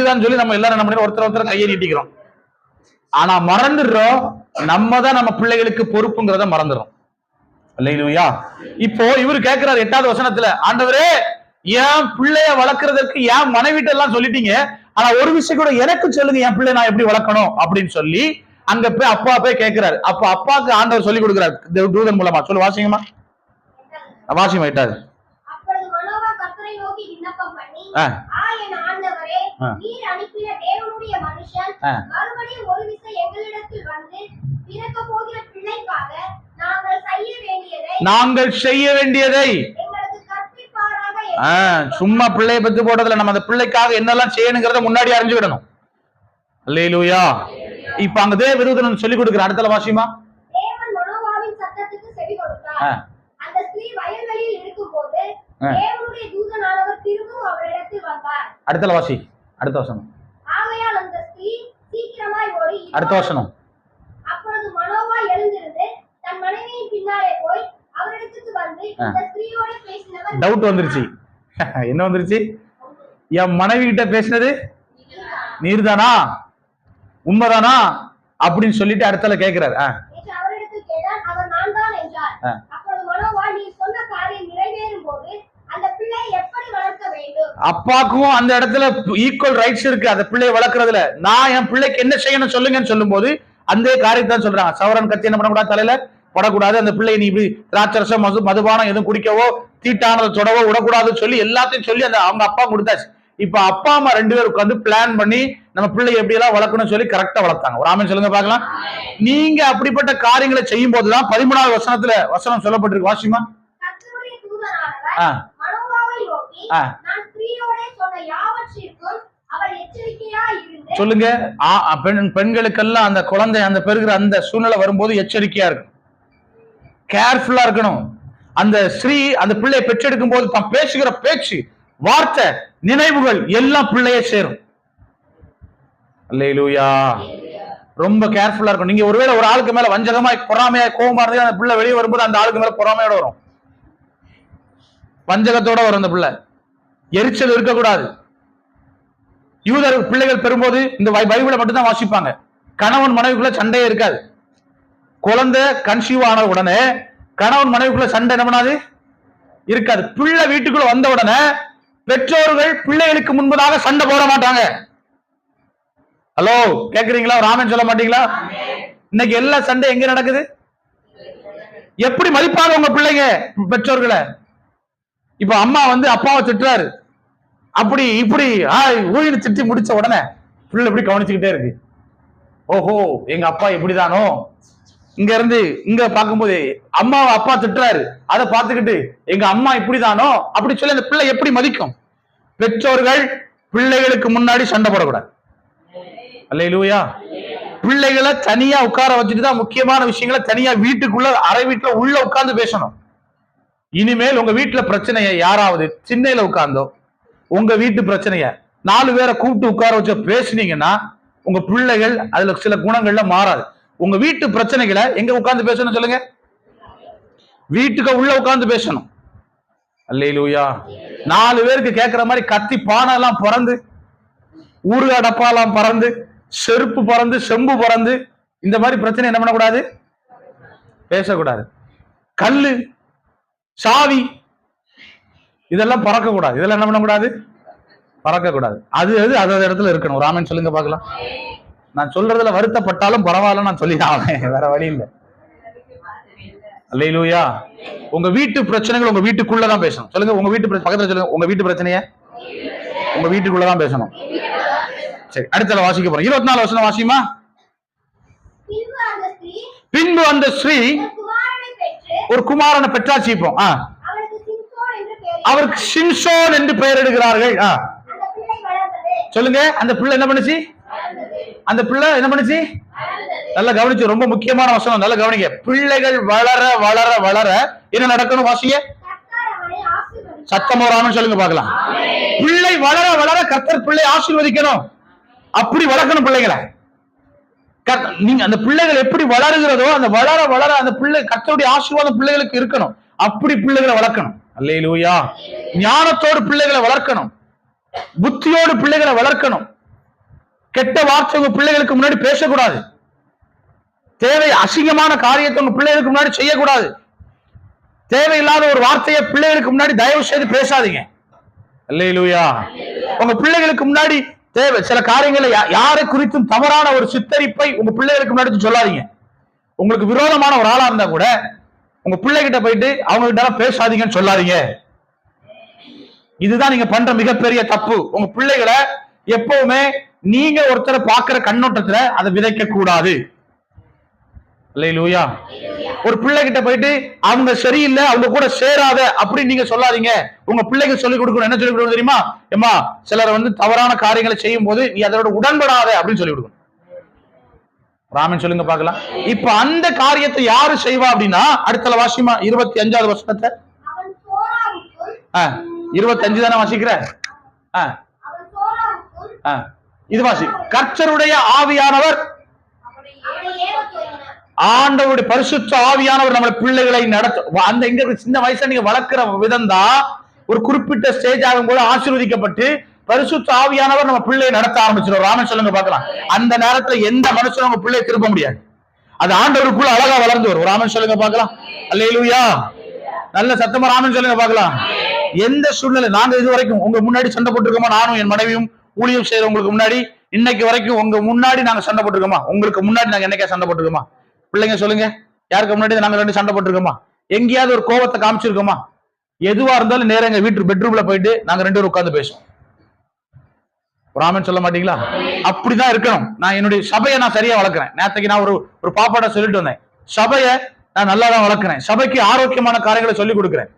தான் சொல்லி நம்ம எல்லாரும் நம்ம ஒருத்தர் கையை நீட்டிக்கிறோம். ஆனா மறந்துடுறோம், நம்ம தான் நம்ம பிள்ளைகளுக்கு பொறுப்புங்கிறத மறந்துடும். அல்லேலூயா. இப்போ இவரு கேட்கிறாரு 8வது வசனத்துல, ஆண்டவரே என் பிள்ளைய வளர்க்கறதுக்கு என் மனைவிட்ட எல்லாம் சொல்லிட்டீங்க, ஆனா ஒரு விஷயம் கூட எனக்கு சொல்லுங்க, என் பிள்ளை நான் எப்படி வளர்க்கணும் அப்படின்னு சொல்லி அங்க போய் அப்பா போய் கேட்கிறாரு. அப்ப அப்பாவுக்கு ஆண்டவர் சொல்லி கொடுக்கிறாரு தூதன் மூலமா. சொல்லு வாசிங்கம்மா. வாசியம் 8வது. நாங்கள் செய்ய வேண்டியதை சும்மா பிள்ளையை பத்தி போட்டதுல நம்ம அந்த பிள்ளைக்காக என்னெல்லாம் செய்யணுங்கிறத முன்னாடி அறிஞ்சுக்கிடணும். அல்லேலூயா. இப்ப அங்க தேவதூதன் சொல்லி கொடுக்கிற அடுத்த வாசியமா. அடுத்த வாசி, அடுத்த வசனம். அடுத்த வசனம். தன் மனைவியின் பின்னாலே போய் அவரிடத்துக்கு வந்து இந்த ஸ்திரீயோடு பேசினவர் டவுட் வந்துருச்சு. என்ன வந்துருச்சு? என் மனைவி கிட்ட பேசினது நீர்தானா, உண்மைதானா அப்படின்னு சொல்லிட்டு அடுத்தல கேட்கிறார். அவரிடத்தில் கேட்டார். அவர் நான் தான் என்றார். அப்பொழுது மனோவா, நீ சொன்ன காரியம் நிறைவேறும் போது அந்த பிள்ளை எப்படி வளர்க்க வேண்டும்? அப்பாக்கும் அந்த இடத்துல ஈக்குவல் ரைட்ஸ் இருக்கு அந்த பிள்ளையை வளர்க்கறதுல. நான் என் பிள்ளைக்கு என்ன செய்யணும் சொல்லுங்கன்னு சொல்லும் போது அந்த காரியத்தான் சொல்றாங்க. சவரன் கத்தி என்ன பண்ணக்கூடாது, தலையில படக்கூடாது, அந்த பிள்ளை நீ இப்படி திராட்சரசம் மதுபானம் எதுவும் குடிக்கவோ தீட்டானதை தொடவோ விடக்கூடாதுன்னு சொல்லி எல்லாத்தையும் சொல்லி அந்த அவங்க அப்பா கொடுத்தாச்சு. இப்ப அப்பா அம்மா 2 பேரும் உட்காந்து பிளான் பண்ணி நம்ம பிள்ளை எப்படி எல்லாம் வளர்க்கணும்னு சொல்லி கரெக்டா வளர்த்தாங்க. ஒரு ஆமென் சொல்லுங்க பார்க்கலாம். நீங்க அப்படிப்பட்ட காரியங்களை செய்யும் போதுதான் 13வது வசனத்துல வசனம் சொல்லப்பட்டிருக்கு. வாசிமா. கர்த்தருடைய தூதனானவர் மனோவாவை நோக்கி, நான் ஸ்திரீயோடே சொன்ன யாவற்றிற்கும் அவள் எச்சரிக்கையாய் இருந்து. சொல்லுங்க, பெண்களுக்கெல்லாம் அந்த குழந்தை அந்த பெறுகிற அந்த சூழ்நிலை வரும்போது எச்சரிக்கையா இருக்கும், கேர்ஃபுல்லா இருக்கணும். அந்த ஸ்ரீ அந்த பிள்ளையை பெற்றெடுக்கும் போது தான் பேசுகிற பேச்சு, வார்த்தை, நினைவுகள் எல்லாம் பிள்ளைய சேரும். அல்லேலூயா. ரொம்ப கேர்ஃபுல்லா இருக்கும். நீங்க ஒருவேளை ஒரு ஆளுக்கு மேல வஞ்சகமாய் பொறாமையா கோபமா இருந்தா அந்த பிள்ளை வெளியே வரும்போது அந்த ஆளுக்கு மேல பொறாமையோட வரும், வஞ்சகத்தோட வரும். அந்த பிள்ளை எரிச்சல் இருக்கக்கூடாது. யூதர் பிள்ளைகள் பெறும்போது இந்த பைபிளை மட்டும் தான் வாசிப்பாங்க. கணவன் மனைவிக்குள்ள சண்டையே இருக்காது. குழந்தை கன்சீவ் ஆன உடனே கணவன் மனைவிக்குள்ள சண்டை என்ன பண்ணாது, இருக்காது. பிள்ளை வீட்டுக்குள்ள வந்த உடனே பெற்றோர்கள் பிள்ளைகளுக்கு முன்பதாக சண்டை போட மாட்டாங்க. ஹலோ, கேக்குறீங்களா? ராமன் சொல்ல மாட்டீங்களா? இன்னைக்கு எல்லா சண்டை எங்க நடக்குது? எப்படி மதிப்பாங்க உங்க பிள்ளைங்க பெற்றோர்களை? இப்ப அம்மா வந்து அப்பாவை திட்டுறாரு, அப்படி இப்படி ஊழின்னு திட்டி முடிச்ச உடனே பிள்ளை எப்படி கவனிச்சுக்கிட்டே இருக்கு. ஓஹோ, எங்க அப்பா எப்படிதானோ. இங்க இருந்து இங்க பார்க்கும்போது அம்மாவை அப்பா திட்டுறாரு, அதை பார்த்துக்கிட்டு எங்க அம்மா இப்படிதானோ அப்படி சொல்லி அந்த பிள்ளை எப்படி மதிக்கும்? பெற்றோர்கள் பிள்ளைகளுக்கு முன்னாடி சண்டை போடக்கூடாது. அல்லேலூயா. பிள்ளைகளை தனியா உட்கார வச்சுட்டு தான் முக்கியமான விஷயங்களை தனியா வீட்டுக்குள்ள அறை வீட்டுல உள்ள உட்கார்ந்து பேசணும். இனிமேல் உங்க வீட்டுல பிரச்சனைய யாராவது சின்னையில உட்கார்ந்தோ உங்க வீட்டு பிரச்சனைய 4 பேரை கூப்பிட்டு உட்கார வச்சு பேசுனீங்கன்னா உங்க பிள்ளைகள் அதுல சில குணங்கள்ல மாறாது. உங்க வீட்டு பிரச்சனைகளை எங்க உட்கார்ந்து பேசணும் சொல்லுங்க? வீட்டுக்கு உள்ள உட்கார்ந்து பேசணும். அல்லேலூயா. 4 பேருக்கு கேட்கிற மாதிரி கத்தி பானை எல்லாம் பறந்து, ஊறுகா டப்பாலாம் பறந்து, செருப்பு பறந்து, செம்பு பறந்து, இந்த மாதிரி பிரச்சனை என்ன பண்ணக்கூடாது, பேசக்கூடாது. கல்லு, சாவி இதெல்லாம் பறக்க கூடாது. இதெல்லாம் என்ன பண்ணக்கூடாது, பறக்க கூடாது. அது அது இடத்துல இருக்கணும். ஒரு ஆமென் சொல்லுங்க பார்க்கலாம். நான் சொல்றதுல வருத்தப்பட்டாலும் பரவாயில்ல, நான் சொல்லிதான் வேற வழி இல்லை. அல்லேலூயா. உங்க வீட்டு பிரச்சனைகள் உங்க வீட்டுக்குள்ளதான் பேசணும். சொல்லுங்க, உங்க வீட்டு பக்கத்துல சொல்லுங்க, உங்க வீட்டு பிரச்சனைய உங்க வீட்டுக்குள்ளதான் பேசணும். சரி, அடுத்த வாசிக்க போறோம். 24 வசனம் வாசிமா. பின்பு அந்த ஸ்ரீ ஒரு குமாரனை பெற்றாச்சு. இப்போ அவருக்கு சிம்சோன் என்று பெயரிடுகிறார்கள். சொல்லுங்க, அந்த பிள்ளை என்ன பண்ணுச்சு? அந்த பிள்ளை என்ன பண்ணுச்சு? நல்லா கவனிச்சு, ரொம்ப முக்கியமான வசனம், நல்லா கவனிங்க. பிள்ளைகள் வளர வளர வளர என்ன நடக்கணும்? வாசிங்க, சத்தம் வராம சொல்லுங்க பார்க்கலாம். பிள்ளை வளர வளர கர்த்தர் பிள்ளை ஆசீர்வதிக்கணும். அப்படி வளர்க்கணும் பிள்ளைகளை. நீங்க அந்த பிள்ளைகள் எப்படி வளருகிறதோ அந்த வளர வளர அந்த பிள்ளை கர்த்தருடைய ஆசீர்வாதம் பிள்ளைகளுக்கு இருக்கணும். அப்படி பிள்ளைகளை வளர்க்கணும். அல்லேலூயா. ஞானத்தோடு பிள்ளைகளை வளர்க்கணும், புத்தியோடு பிள்ளைகளை வளர்க்கணும். கெட்ட வார்த்தை உங்க பிள்ளைகளுக்கு முன்னாடி பேசக்கூடாது. தேவை அசிங்கமான காரியத்தை உங்க பிள்ளைகளுக்கு முன்னாடி செய்யக்கூடாது. தேவையில்லாத ஒரு வார்த்தையை பிள்ளைகளுக்கு முன்னாடி தயவு செய்து பேசாதீங்க. அல்லேலூயா. உங்க பிள்ளைகளுக்கு முன்னாடி தேவை சில காரியங்களை யாரை குறித்தும் தவறான ஒரு சித்தரிப்பை உங்க பிள்ளைகளுக்கு முன்னாடி சொல்லாதீங்க. உங்களுக்கு விரோதமான ஒரு ஆளா இருந்தா கூட உங்க பிள்ளைகிட்ட போயிட்டு அவங்க கிட்ட பேசாதீங்கன்னு சொல்லாதீங்க. இதுதான் நீங்க பண்ற மிகப்பெரிய தப்பு. உங்க பிள்ளைகளை எப்பவுமே நீங்க ஒருத்தரை பாக்குற கண்ணோட்டத்துல அதை விதைக்க கூடாது. அல்லேலூயா. ஒரு பிள்ளை கிட்ட போயிட்டு அவங்க சரியில்லை, அவங்க கூட சேராத அப்படின்னு நீங்க சொல்லாதீங்க. உங்க பிள்ளைக்கு சொல்லிக் கொடுக்கணும். என்ன சொல்லிக் கொடுக்கணும் தெரியுமா? ஏமா, சிலர் வந்து தவறான காரியங்களை செய்யும் போது நீ அதோட உடன்படாத அப்படின்னு சொல்லிக் கொடுக்கணும். ராமன் சொல்லுங்க பார்க்கலாம். இப்ப அந்த காரியத்தை யாரு செய்வா அப்படின்னா, அடுத்த வாசிமா 25வது வசனத்தை. 25 தானே வாசிக்கிற? இது வாசி. கர்த்தருடைய ஆவியானவர் ஆண்டவருடைய பரிசுத்த ஆவியானவர் நம்ம பிள்ளைகளை நடத்த அந்த இங்க சின்ன வயசுல நீங்க வளர்க்கிற விதம் தான் ஒரு குறிப்பிட்ட ஸ்டேஜ் ஆகும் போது ஆசீர்வதிக்கப்பட்டு பரிசுத்த ஆவியானவர் நம்ம பிள்ளையை நடத்த ஆரம்பிச்சிடும். ராமன் சொல்லுங்க பார்க்கலாம். அந்த நேரத்துல எந்த மனுஷனும் உங்க பிள்ளையை திருப்ப முடியாது. அது ஆண்டவருக்குள்ள அழகா வளர்ந்து வரும். ராமன் சொல்லுங்க பார்க்கலாம். அல்லேலூயா. நல்ல சத்தமா ராமன் சொல்லுங்க பார்க்கலாம். எந்த சூழ்நிலை நாங்க இது வரைக்கும் உங்க முன்னாடி சண்டை போட்டுருக்கோமா? நானும் என் மனைவியும் ஊழியம் செய்யற உங்களுக்கு முன்னாடி இன்னைக்கு வரைக்கும் உங்க முன்னாடி நாங்க சண்டை போட்டுருக்கோமா? உங்களுக்கு முன்னாடி நாங்க என்னைக்கா சண்டை போட்டுருக்கோமா? பிள்ளைங்க சொல்லுங்க. யாருக்கு முன்னாடி நாங்க ரெண்டு சண்டை போட்டுருக்கோமா? எங்கேயாவது ஒரு கோபத்தை காமிச்சிருக்கோமா? எதுவா இருந்தாலும் நேரம் எங்க வீட்டு பெட்ரூம்ல போயிட்டு நாங்க ரெண்டு பேரும் உட்கார்ந்து பேசுவோம். ராமன் சொல்ல மாட்டீங்களா? அப்படிதான் இருக்கணும். நான் என்னுடைய சபையை நான் சரியா வளர்க்கிறேன். நேற்றுக்கு நான் ஒரு பாப்பாட்ட சொல்லிட்டு வந்தேன், சபையை நான் நல்லா தான் வளர்க்கிறேன், சபைக்கு ஆரோக்கியமான காரியங்களை சொல்லிக் கொடுக்கிறேன்.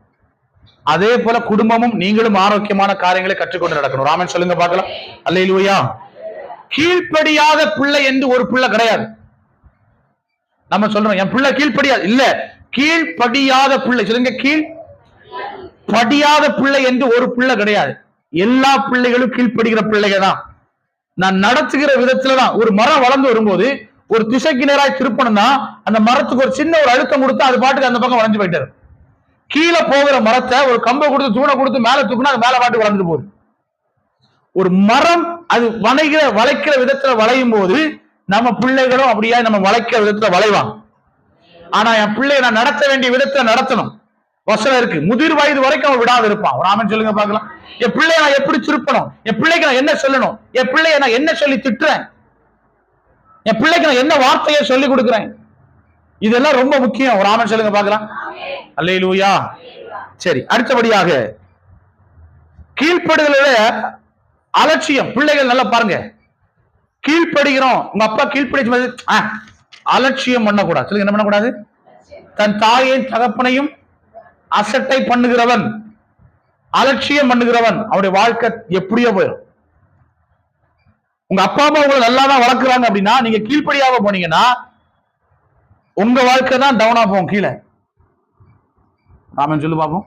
அதே போல குடும்பமும் நீங்களும் ஆரோக்கியமான காரியங்களை கற்றுக்கொண்டு நடக்கணும். ராமன் சொல்லுங்க பார்க்கலாம். அல்லேலூயா. கீழ்ப்படியாத பிள்ளை என்று ஒரு பிள்ளை கிடையாது. நம்ம சொல்றோம் என் பிள்ளை கீழ்ப்படியாது, இல்ல, கீழ்ப்படியாத பிள்ளை சொல்லுங்க. கீழ்ப்படியாத பிள்ளை என்று ஒரு பிள்ளை கிடையாது. எல்லா பிள்ளைகளும் கீழ்ப்படுகிற பிள்ளைகள் தான். நான் நடத்துகிற விதத்துலதான் ஒரு மரம் வளர்ந்து வரும்போது ஒரு திசைக்கு நேராய் திருப்பணும்னா அந்த மரத்துக்கு ஒரு சின்ன ஒரு அழுத்தம் கொடுத்து அது பாட்டுக்கு அந்த பக்கம் வளைஞ்சு போயிட்டாரு. கீழே போகிற மரத்தை ஒரு கம்பை கொடுத்து தூணை கொடுத்து மேல தூக்குனா அது மேல பாட்டு வளர்ந்துட்டு போகுது. ஒரு மரம் அது வளைக்கிற விதத்துல வளையும் போது நம்ம பிள்ளைகளும் அப்படியா நம்ம வளைக்கிற விதத்துல வளைவாங்க. ஆனா என் பிள்ளைய நான் நடத்த வேண்டிய விதத்துல நடத்தணும். வசனம் இருக்கு, முதிர் வயது வரைக்கும் அவன் விடாது இருப்பான். ராமன் சொல்லுங்க பார்க்கலாம். என் பிள்ளைய நான் எப்படி திருப்பணும்? என் பிள்ளைக்கு நான் என்ன சொல்லணும்? என் பிள்ளைய நான் என்ன சொல்லி திட்டுறேன்? என் பிள்ளைக்கு நான் என்ன வார்த்தையை சொல்லி கொடுக்கிறேன்? இதெல்லாம் ரொம்ப முக்கியம். ராமன் சொல்லுங்க பார்க்கலாம். அல்லேலூயா. சரி, அடுத்தபடியாக கீழ்ப்படுதல அலட்சியம். பிள்ளைகள் நல்லா பாருங்க, கீழ்ப்படுகிறோம். உங்க அப்பா கீழ்ப்படி அலட்சியம் பண்ணக்கூடாது. சொல்லுங்க, என்ன பண்ணக்கூடாது? தன் தாயின் தகப்பனையும் அசட்டை பண்ணுகிறவன், அலட்சியம் பண்ணுகிறவன், அவருடைய வாழ்க்கை எப்படியோ போயிடும். உங்க அப்பா அம்மா உங்களை நல்லா தான் வளர்க்குறாங்க அப்படின்னா நீங்க கீழ்ப்படியாக போனீங்கன்னா உங்க வாழ்க்கை தான் டவுனா போகும், கீழே. ராமன் சொல்லு பாப்போம்.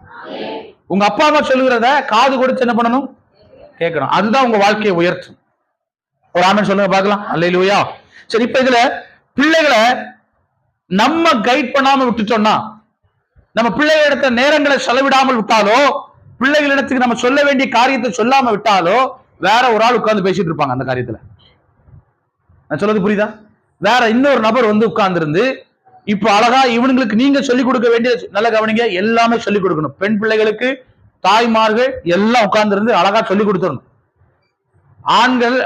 உங்க அப்பா அம்மா சொல்லுகிறத காது கொடுத்து என்ன பண்ணணும்? கேட்கணும். அதுதான் உங்க வாழ்க்கையை உயர்த்தும். ராமன் சொல்லுங்க பார்க்கலாம். அல்லேலூயா. சரி, இப்ப இதுல பிள்ளைகளை நம்ம கைட் பண்ணாம விட்டுட்டோம்னா, நம்ம பிள்ளைகளிடத்த நேரங்களை செலவிடாமல் விட்டாலோ, பிள்ளைகளிடத்துக்கு நம்ம சொல்ல வேண்டிய காரியத்தை சொல்லாம விட்டாலோ, வேற ஒரு ஆள் உட்கார்ந்து பேசிட்டு இருப்பாங்க அந்த காரியத்துல. நான் சொல்றது புரியுதா? வேற இன்னொரு நபர் வந்து உட்கார்ந்து இருந்து இப்ப அழகா இவனுங்களுக்கு நீங்க சொல்லிக் கொடுக்க வேண்டிய, நல்ல கவனிங்க, எல்லாமே சொல்லிக் கொடுக்கணும். பெண் பிள்ளைகளுக்கு தாய்மார்கள் எல்லாம் உட்கார்ந்து இருந்து அழகா சொல்லிக் கொடுத்துடணும். ஆண்கள்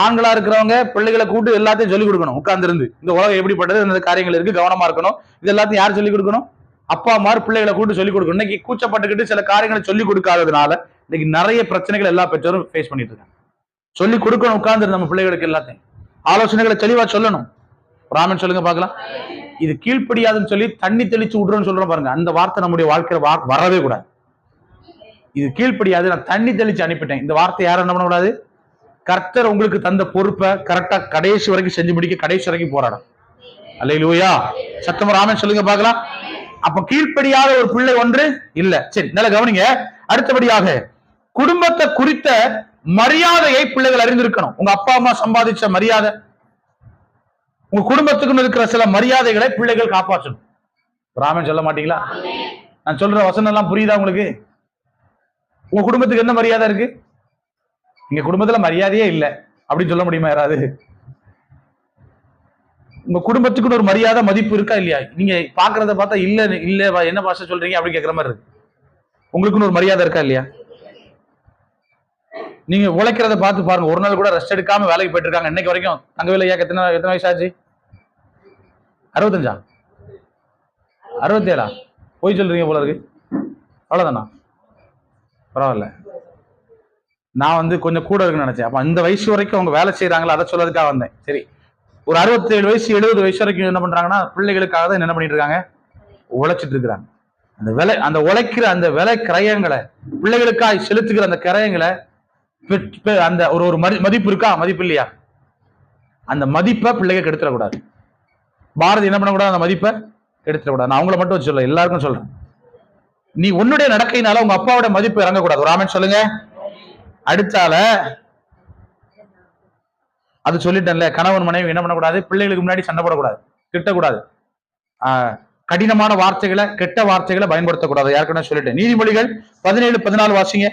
ஆண்களா இருக்கிறவங்க பிள்ளைகளை கூட்டு எல்லாத்தையும் சொல்லிக் கொடுக்கணும். உட்கார்ந்து இருந்து இந்த உலகம் எப்படிப்பட்டது, இந்த காரியங்கள் இருக்கு, கவனமா இருக்கணும். இது எல்லாத்தையும் யார் சொல்லிக் கொடுக்கணும்? அப்பா அம்மா பிள்ளைகளை கூட்டு சொல்லிக் கொடுக்கணும். இன்னைக்கு கூச்சப்பட்டுக்கிட்டு சில காரியங்களை சொல்லிக் கொடுக்காததுனால இன்னைக்கு நிறைய பிரச்சனைகள் எல்லா பெற்றோரும் ஃபேஸ் பண்ணிட்டு இருக்காங்க. சொல்லிக் கொடுக்கணும். உட்கார்ந்து நம்ம பிள்ளைகளுக்கு எல்லாத்தையும் ஆலோசனைகளை தெளிவா சொல்லணும். ராமன் சொல்லுங்க பார்க்கலாம். இது கீழ்ப்படியாதுன்னு சொல்லி தண்ணி தெளிச்சு விடுறோம்னு சொல்றோம் பாருங்க, அந்த வார்த்தை நம்முடைய வாழ்க்கையில வரவே கூடாது. இது கீழ்ப்படியாது, நான் தண்ணி தெளிச்சு அனுப்பிட்டேன், இந்த வார்த்தை யாரும் என்ன பண்ணக்கூடாது? கர்த்தர் உங்களுக்கு தந்த பொறுப்பை கரெக்டா கடைசி வரைக்கும் செஞ்சு முடிக்க கடைசி வரைக்கும் போராடும். அல்லேலூயா. சத்தமா ராமன் சொல்லுங்க பார்க்கலாம். அப்ப கீழ்ப்படியாத ஒரு பிள்ளை ஒன்று இல்ல. சரி, நல்ல கவனிங்க. அடுத்தபடியாக குடும்பத்தை குறித்த மரியாதையை பிள்ளைகள் அறிந்திருக்கணும். உங்க அப்பா அம்மா சம்பாதிச்ச மரியாதை, உங்க குடும்பத்துக்குன்னு இருக்கிற சில மரியாதைகளை பிள்ளைகள் காப்பாற்றணும். ராமன் சொல்ல மாட்டீங்களா? நான் சொல்ற வசனம் எல்லாம் புரியுதா உங்களுக்கு? உங்க குடும்பத்துக்கு என்ன மரியாதை இருக்கு? எங்க குடும்பத்துல மரியாதையே இல்லை அப்படின்னு சொல்ல முடியுமா யாராவது? உங்க குடும்பத்துக்குன்னு ஒரு மரியாதை மதிப்பு இருக்கா இல்லையா? நீங்க பாக்குறத பார்த்தா இல்ல இல்ல என்ன பாஷை சொல்றீங்க அப்படி கேட்கிற மாதிரி இருக்கு. உங்களுக்குன்னு ஒரு மரியாதை இருக்கா இல்லையா? நீங்க உழைக்கிறத பார்த்து பாருங்க. ஒரு நாள் கூட ரெஸ்ட் எடுக்காம வேலைக்கு போயிட்டு இருக்காங்க இன்னைக்கு வரைக்கும். தங்கவேலு ஐயா எத்தனை வயசு ஆச்சு? 65? 67? போய் சொல்றீங்க போல இருக்கு. அவ்வளவுதானா? பரவாயில்ல. நான் வந்து கொஞ்சம் கூட இருக்குன்னு நினைச்சேன். அப்ப இந்த வயசு வரைக்கும் அவங்க வேலை செய்யறாங்களா அதை சொல்றதுக்காக வந்தேன். சரி, ஒரு 67 வயசு 70 வயசு வரைக்கும் என்ன பண்றாங்கன்னா பிள்ளைகளுக்காக தான் என்ன பண்ணிட்டு இருக்காங்க? உழைச்சிட்டு இருக்கிறாங்க. அந்த உழைக்கிற அந்த விலை கிரயங்களை பிள்ளைகளுக்காக செலுத்துகிற அந்த கிரயங்களை அந்த ஒரு மதிப்பு இருக்கா? மதிப்பு இல்லையா? அந்த மதிப்பை பிள்ளைங்க கெடுத்துடக்கூடாது. பாரதி என்ன பண்ணக்கூடாது? அந்த மதிப்பை கெடுத்துடக்கூடாது. நான் அவங்கள மட்டும் சொல்ல, எல்லாருக்கும் சொல்றேன். நீ உன்னுடைய நடக்கையினால உங்க அப்பாவோட மதிப்பு இறங்கக்கூடாது. ராமன் சொல்லுங்க. அடுத்தால அது சொல்லிட்டேன்ல, கணவன் மனைவி என்ன பண்ணக்கூடாது? பிள்ளைகளுக்கு முன்னாடி சண்டை போடக்கூடாது. திட்டக்கூடாது. கடினமான வார்த்தைகளை, கெட்ட வார்த்தைகளை பயன்படுத்தக்கூடாது. யாருக்குன்னு சொல்லிட்டேன். நீதிமொழிகள் 17:14 வாசிங்க.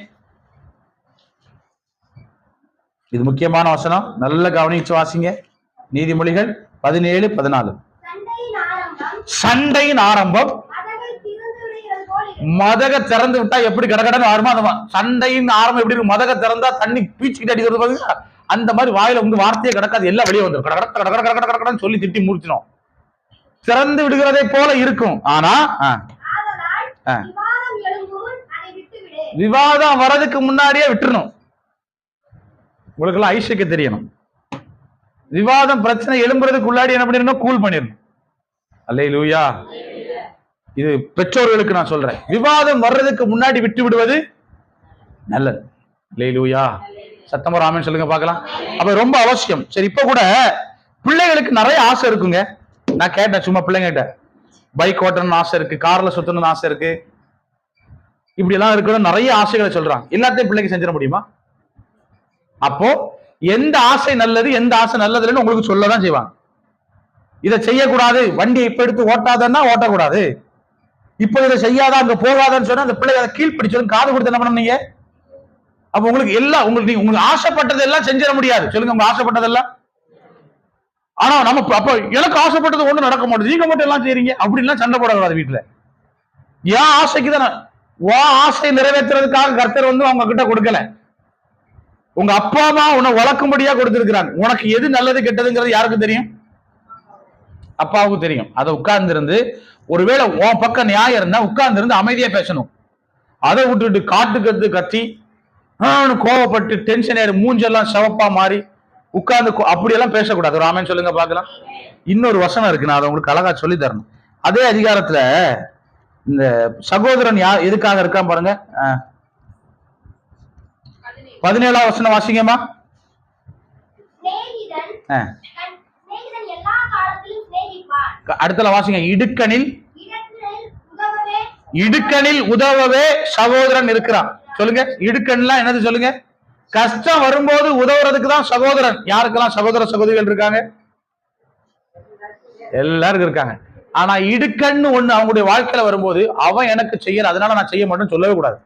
இது முக்கியமான வசனம், நல்ல கவனிச்சு வாசிங்க. நீதிமொழிகள் 17:14. சண்டையின் ஆரம்பம் மதக திறந்து விட்டா எப்படி கடகடன்னு வருமா? சண்டையின் ஆரம்பம் எப்படி இருக்கும்? மதக திறந்தா தண்ணி பீச்சிக்கிட்டு அடிக்கிறது பாத்தீங்களா? அந்த மாதிரி வாயில வந்து வார்த்தையே கிடக்காது, எல்லாம் வெளியே வந்துடும். கடகடன்னு சொல்லி திட்டி முடிச்சிடும். திறந்து விடுகிறதை போல இருக்கும். ஆனா விவாதம் வரதுக்கு முன்னாடியே விட்டுறணும். உங்களுக்கு எல்லாம் ஐஷிக்க தெரியணும். விவாதம் பிரச்சனை எழும்புறதுக்குள்ளாடி என்ன பண்ணிடணும்? கூல் பண்ணிடணும். அல்லேலூயா. இது பெற்றோர்களுக்கு நான் சொல்றேன். விவாதம் வர்றதுக்கு முன்னாடி விட்டு விடுவது நல்லது. அல்லேலூயா. சத்தமா ஆமென் சொல்லுங்க பார்க்கலாம். அப்ப ரொம்ப அவசியம். சரி, இப்ப கூட பிள்ளைகளுக்கு நிறைய ஆசை இருக்குங்க. நான் கேட்டேன், சும்மா பிள்ளைங்கிட்ட, பைக் ஓட்டணும்னு ஆசை இருக்கு, கார்ல சுத்தணும்னு ஆசை இருக்கு, இப்படி எல்லாம் இருக்கணும், நிறைய ஆசைகளை சொல்றாங்க. எல்லாத்தையும் பிள்ளைக்கு செஞ்சிட முடியுமா? அப்போ எந்த ஆசை நல்லது, எந்த ஆசை நல்லது இல்லைன்னு உங்களுக்கு சொல்லதான் செய்வாங்க. இதை செய்யக்கூடாது, வண்டியை இப்ப எடுத்து ஓட்டாதன்னா ஓட்டக்கூடாது, இப்ப இதை செய்யாத அங்க போகாதன்னு சொன்னா அந்த பிள்ளை அதை கீழ்பிடிச்சது காது கொடுத்து என்ன பண்ணீங்க? அப்ப உங்களுக்கு எல்லாம் உங்களுக்கு ஆசைப்பட்டது எல்லாம் செஞ்சிட முடியாது. சொல்லுங்க, உங்க ஆசைப்பட்டதெல்லாம். ஆனா நம்ம அப்ப எனக்கு ஆசைப்பட்டது ஒண்ணு நடக்க மாட்டேது, நீங்க மட்டும் எல்லாம் செய்றீங்க அப்படின்லாம் சண்டை போடக்கூடாது வீட்டுல. ஏன் ஆசைக்கு தான் ஆசையை நிறைவேற்றுறதுக்காக கர்த்தர் வந்து அவங்க கிட்ட கொடுக்கல. உங்க அப்பா அம்மா உன்னை வளர்க்கும்படியா கொடுத்திருக்கிறாங்க. உனக்கு எது நல்லது கெட்டதுங்கிறது யாருக்கு தெரியும்? அப்பாவுக்கு தெரியும். அதை உட்கார்ந்து இருந்து, ஒருவேளை உன் பக்கம் நியாயம் இருந்தா உட்கார்ந்து இருந்து அமைதியா பேசணும். அதை விட்டுட்டு காட்டுக்கத்து கத்தி கோவப்பட்டு டென்ஷன் ஆயிரு, மூஞ்செல்லாம் சிவப்பா மாறி உட்கார்ந்து அப்படியெல்லாம் பேசக்கூடாது. ராமன் சொல்லுங்க பார்க்கலாம். இன்னொரு வசனம் இருக்கு, நான் அதை உங்களுக்கு அழகா சொல்லி தரணும். அதே அதிகாரத்துல இந்த சகோதரன் யார் எதுக்காக இருக்கான் பாருங்க. 17ஆம் வசனம் வாசிங்கம்மா. அடுத்தல வாசிங்க. இடுக்கணில் உதவவே சகோதரன் இருக்கிறான். சொல்லுங்க, இடுக்கண்லாம் என்னது சொல்லுங்க? கஷ்டம் வரும்போது உதவுறதுக்கு தான் சகோதரன். யாருக்கெல்லாம் சகோதர சகோதரிகள் இருக்காங்க? எல்லாருக்கும் இருக்காங்க. ஆனா இடுக்கண்ணு ஒண்ணு அவங்களுடைய வாழ்க்கையில வரும்போது, அவன் எனக்கு செய்யற அதனால நான் செய்ய மாட்டேன்னு சொல்லவே கூடாது.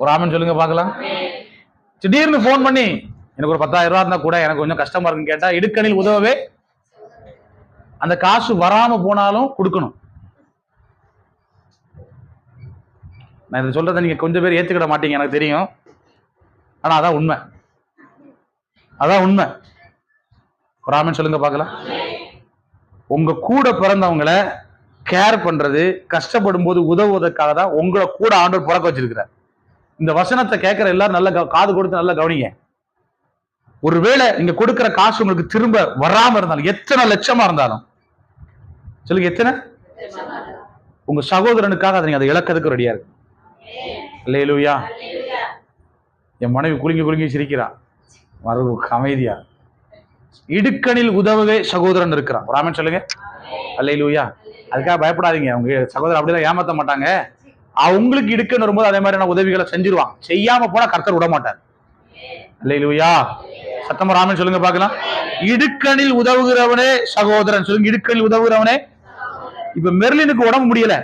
ஒரு ஆமன் சொல்லுங்க பார்க்கலாம். திடீர்னு போன் பண்ணி எனக்கு ஒரு 10,000 ரூபா இருந்தா கூட எனக்கு கொஞ்சம் கஷ்டமா இருக்குன்னு கேட்டா, இடுக்கணில் உதவவே அந்த காசு வராம போனாலும் கொடுக்கணும். நான் இதை சொல்றதை நீங்க கொஞ்சம் பேர் ஏத்துக்கிட மாட்டீங்க, எனக்கு தெரியும். ஆனா அதான் உண்மை, அதான் உண்மை. ஒரு ஆமன் சொல்லுங்க பார்க்கலாம். உங்க கூட பிறந்தவங்களை கேர் பண்றது, கஷ்டப்படும் போது உதவுவதற்காக தான் உங்களை கூட ஆண்டவர் பிறக்க வச்சிருக்கிறார். இந்த வசனத்தை கேட்கிற எல்லாரும் நல்ல காது கொடுத்து நல்லா கவனிங்க. ஒருவேளை நீங்க கொடுக்கிற காசு உங்களுக்கு திரும்ப வராம இருந்தாலும், எத்தனை லட்சமா இருந்தாலும் சொல்லுங்க, எத்தனை, உங்க சகோதரனுக்காக அதை நீங்க அதை இழக்கிறதுக்கு ரெடியா இருக்கு. அல்லேலூயா. என் மனைவி குலுங்கி குலுங்கி சிரிக்கிறா, மறு அமைதியா. இடுக்கணில் உதவவே சகோதரன் இருக்கிறான். ராமன் சொல்லுங்க. அல்லேலூயா. அதுக்காக பயப்படாதீங்க, உங்க சகோதரர் அப்படிலாம் ஏமாத்த மாட்டாங்க. அவங்களுக்கு இடுக்கன்னு வரும்போது அதே மாதிரியான உதவிகளை செஞ்சிருவான். செய்யாம போனா கர்த்தர் விட மாட்டார். அல்லேலூயா. சத்தமா ராமன் சொல்லுங்க பார்க்கலாம். இடுக்கணில் உதவுகிறவனே சகோதரன். சொல்லுங்க, இடுக்கணில் உதவுகிறவனே. இப்ப மெர்லினுக்கு உடம்பு முடியல,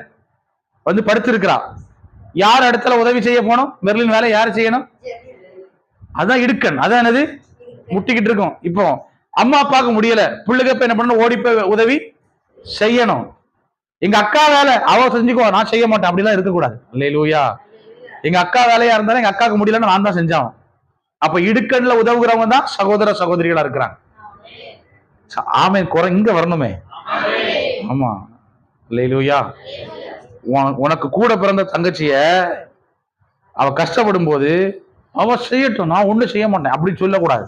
வந்து படுத்திருக்கிறா. யார் இடத்துல உதவி செய்ய போனோம்? மெர்லின் வேலை யாரு செய்யணும்? அதான் இடுக்கண். அதான் என்னது? முட்டிக்கிட்டு இருக்கும். இப்போ அம்மா அப்பாவுக்கு முடியல, பிள்ளைக்கு என்ன பண்ணணும்? ஓடி போய் உதவி செய்யணும். எங்க அக்கா வேலை அவ செஞ்சுக்கோ, நான் செய்ய மாட்டேன், அப்படிலாம் இருக்கக்கூடாது. அல்லேலூயா. எங்க அக்கா வேலையா இருந்தாலும் எங்க அக்காவுக்கு முடியலன்னு நான் தான் செஞ்சான். அப்ப இடுக்கண்ல உதவுகிறவங்க தான் சகோதர சகோதரிகளா இருக்கிறாங்க. ஆமென். குறை இங்க வரணுமே. ஆமா. அல்லேலூயா. உனக்கு கூட பிறந்த தங்கச்சிய அவ கஷ்டப்படும் போது அவ செய்யட்டும், நான் ஒண்ணு செய்ய மாட்டேன் அப்படின்னு சொல்லக்கூடாது.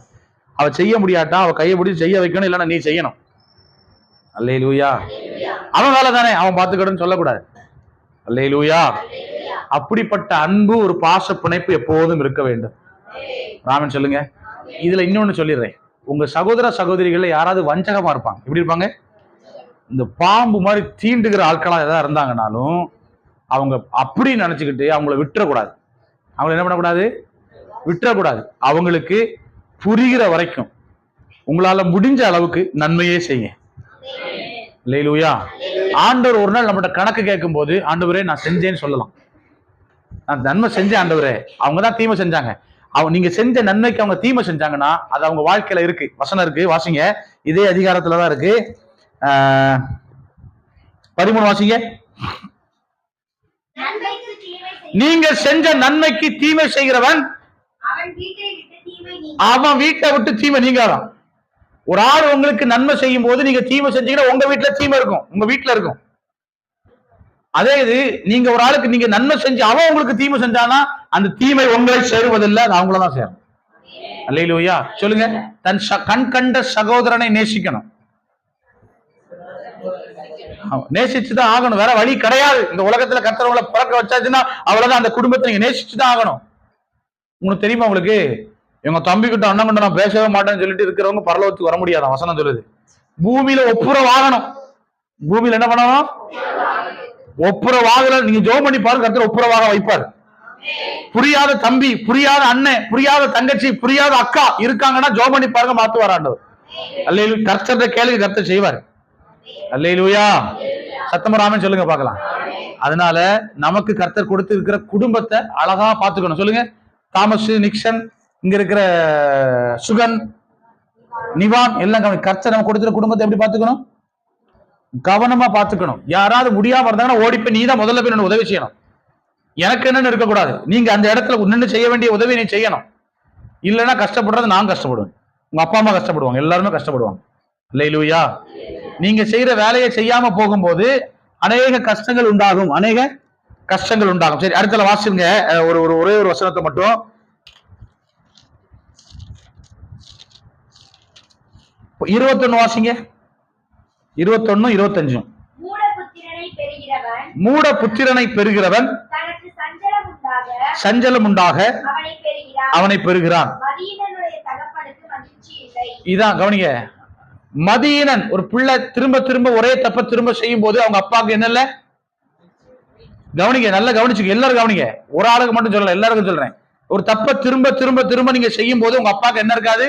அவ செய்ய முடியாட்டா அவ கையை பிடிச்சி செய்ய வைக்கணும், இல்லைன்னா நீ செய்யணும். அல்லேலூயா. அவன் வேலை தானே, அவன் பார்த்துக்கணும்னு சொல்லக்கூடாது. அல்லேலூயா. அப்படிப்பட்ட அன்பு, ஒரு பாச பிணைப்பு எப்போதும் இருக்க வேண்டும். ராமன் சொல்லுங்க. இதுல இன்னொன்னு சொல்லிடுறேன். உங்க சகோதர சகோதரிகள் யாராவது வஞ்சகமா இருப்பாங்க. எப்படி இருப்பாங்க? இந்த பாம்பு மாதிரி தீண்டுகிற ஆட்களா ஏதாவது இருந்தாங்கனாலும் அவங்க அப்படி நினைச்சுக்கிட்டு அவங்கள விட்டுறக்கூடாது. அவங்களை என்ன பண்ணக்கூடாது? விட்டுறக்கூடாது. அவங்களுக்கு புரிகிற வரைக்கும், உங்களால முடிஞ்ச அளவுக்கு நன்மையே செய்யுங்க. அல்லேலூயா. ஆண்டவர் ஒரு நாள் நம்மகிட்ட கணக்கு கேட்கும் போது, ஆண்டவரே நான் செஞ்சேன்னு சொல்லலாம். நான் நன்மை செஞ்சேன் ஆண்டவரே, அவங்க தான் தீமை செஞ்சாங்க. நீங்க செஞ்ச நன்மைக்கு அவங்க தீமை செஞ்சாங்கன்னா அது அவங்க வாழ்க்கையில இருக்கு. வசனம் இருக்கு, வாசிங்க. இதே அதிகாரத்துலதான் இருக்கு. 13 வாசிங்க. நீங்க செஞ்ச நன்மைக்கு தீமை செய்கிறவன் அவன் வீட்டை விட்டு தீமை நீங்காதான். ஒரு ஆள் உங்களுக்கு நன்மை செய்யும் போது நீங்க தீமை செஞ்சீங்கன்னா உங்க வீட்டுல தீமை இருக்கும், உங்க வீட்டுல இருக்கும். அதே இது நீங்க ஒரு ஆளுக்கு நீங்க நன்மை செஞ்சு அவன் உங்களுக்கு தீமை செஞ்சானா அந்த தீமை உங்களை சேருவதில்லை, அது அவங்களதான் சேரும். அல்லேலூயா. சொல்லுங்க. தன் கண் கண்ட சகோதரனை நேசிக்கணும். நேசிச்சுதான் ஆகணும், வேற வழி கிடையாது. இந்த உலகத்துல கர்த்தரவங்களை பிறக்க வச்சாச்சுன்னா அவ்வளவுதான். அந்த குடும்பத்தை நீங்க நேசிச்சுதான் ஆகணும். உங்களுக்கு தெரியுமா, உங்களுக்கு எங்க தம்பி கிட்ட அண்ணன் கிட்ட நான் பேசவே மாட்டேன்னு சொல்லிட்டு இருக்கிறவங்க பரலோகத்துக்கு வர முடியாதான். வசனம் சொல்லுது. பூமியில ஒப்புரவாகணும். பூமியில என்ன பண்ணணும்? ஒப்புரவாகல. நீங்க ஜெபம் பண்ணி பாருங்க, கர்த்தர் ஒப்புரவாக வைப்பார். புரியாத தம்பி, புரியாத அண்ணன், புரியாத தங்கச்சி, புரியாத அக்கா இருக்காங்கன்னா ஜெபம் பண்ணி பாருங்க, மாத்துவார் ஆண்டவர். அல்லேலூயா. கர்த்தர் கேளுங்க, கர்த்தர் செய்வார். அல்லேலூயா. சத்தமராமன் சொல்லுங்க பார்க்கலாம். அதனால நமக்கு கர்த்தர் கொடுத்து இருக்கிற குடும்பத்தை அழகா பாத்துக்கணும். சொல்லுங்க. தாமஸ், நிக்சன், இங்க இருக்கிற சுகன், நிவான் எல்லாம் கர்த்தர் நம்ம கொடுத்துருக்க குடும்பத்தை எப்படி பாத்துக்கணும்? கவனமா பாத்துக்கணும். யாராவது முடியாம இருந்தாங்கன்னா ஓடி போய் நீதான் முதல்ல போய் உதவி செய்யணும். எனக்கு என்னன்னு இருக்கக்கூடாது. நீங்க அந்த இடத்துல நின்று செய்ய வேண்டிய உதவி நீ செய்யணும். இல்லைன்னா கஷ்டப்படுறது நான் கஷ்டப்படுவேன், உங்க அப்பா அம்மா கஷ்டப்படுவாங்க, எல்லாருமே கஷ்டப்படுவாங்க. அல்லேலூயா. நீங்க செய்யற வேலையை செய்யாம போகும்போது அநேக கஷ்டங்கள் உண்டாகும், அநேக கஷ்டங்கள் உண்டாகும். சரி, அடுத்த வாசிங்க. ஒரே ஒரு வசனத்தை மட்டும். இருபத்தொன்னு வாசிங்க. 21, 25. மூட புத்திரனை பெறுகிறவன் சஞ்சலம் உண்டாக அவனை பெறுகிறான். இதான் கவனிங்க. மதியினன் ஒரு பிள்ளை திரும்ப திரும்ப ஒரே தப்ப திரும்ப செய்யும் போது அவங்க அப்பாவுக்கு என்ன இல்ல? கவனிங்க, நல்லா கவனிச்சுக்க, எல்லாரும் கவனிங்க. ஒரு ஆளுக்கு மட்டும் சொல்லல, எல்லாருக்கும் சொல்றேன். ஒரு தப்ப திரும்ப திரும்ப திரும்ப நீங்க செய்யும் போது உங்க அப்பாவுக்கு என்ன இருக்காது?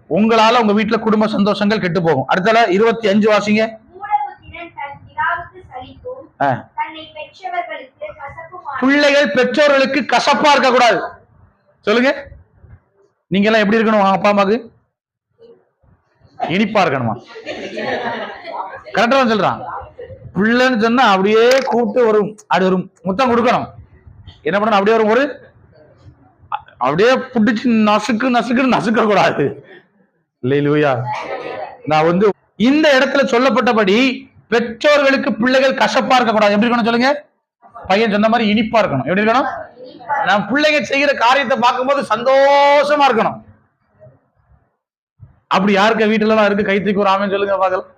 உங்களால உங்க வீட்டுல குடும்ப சந்தோஷங்கள் கெட்டு போகும். அடுத்தால 25 வாசிங்க. பிள்ளைகள் பெற்றோர்களுக்கு கசப்பா இருக்க கூடாது. சொல்லுங்க. நீங்க எல்லாம் எப்படி இருக்கணும்? அப்பா அம்மாக்கு இனிப்பா இருக்கணுமா? கரெக்டா சொல்றான். பிள்ளைன்னு சொன்னா அப்படியே கூப்பிட்டு ஒரு முத்தம் கொடுக்கணும். என்ன பண்ணணும்? அப்படியே ஒரு அப்படியே புடிச்சு நசுக்க கூடாது. அல்லேலூயா. நான் இந்த இடத்துல சொல்லப்பட்டபடி பெற்றோர்களுக்கு பிள்ளைகள் கசப்பா இருக்க கூடாது. எப்படி இருக்கணும் சொல்லுங்க? பையன் சொன்ன மாதிரி இனிப்பா இருக்கணும். எப்படி இருக்கணும்? நான் பிள்ளைங்க செய்கிற காரியத்தை பார்க்கும்போது சந்தோஷமா இருக்கணும். அப்படி யாருக்கு வீட்டுல இருக்கு? கைத்துக்கு ஒரு ஆமென் சொல்லுங்க பார்க்கலாம்.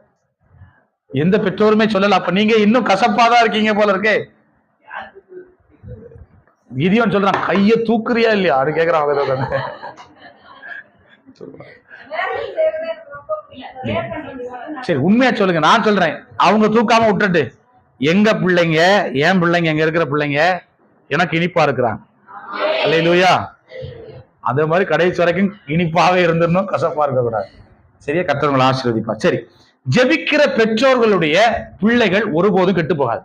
எந்த பெற்றோருமே சொல்லல. அப்ப நீங்க இன்னும் கசப்பாதான் இருக்கீங்க போல இருக்கே. கிதியோன் சொல்றான், கைய தூக்குறியா இல்லையா? அது கேக்குறான். சரி, உண்மையா சொல்லுங்க. நான் சொல்றேன், அவங்க தூக்காம விட்டுட்டு எங்க பிள்ளைங்க, என் பிள்ளைங்க, எங்க இருக்கிற பிள்ளைங்க எனக்கு இனிப்பா இருக்கிறாங்க. அல்லேலூயா. அதே மாதிரி கடைசி வரைக்கும் இனிப்பாக இருந்துடணும், கசப்பா இருக்க கூடாது. சரியா? கர்த்தர் ஆசீர்வதிப்பா. சரி, ஜெபிக்கிற பெற்றோர்களுடைய பிள்ளைகள் ஒருபோதும் கெட்டு போகாது.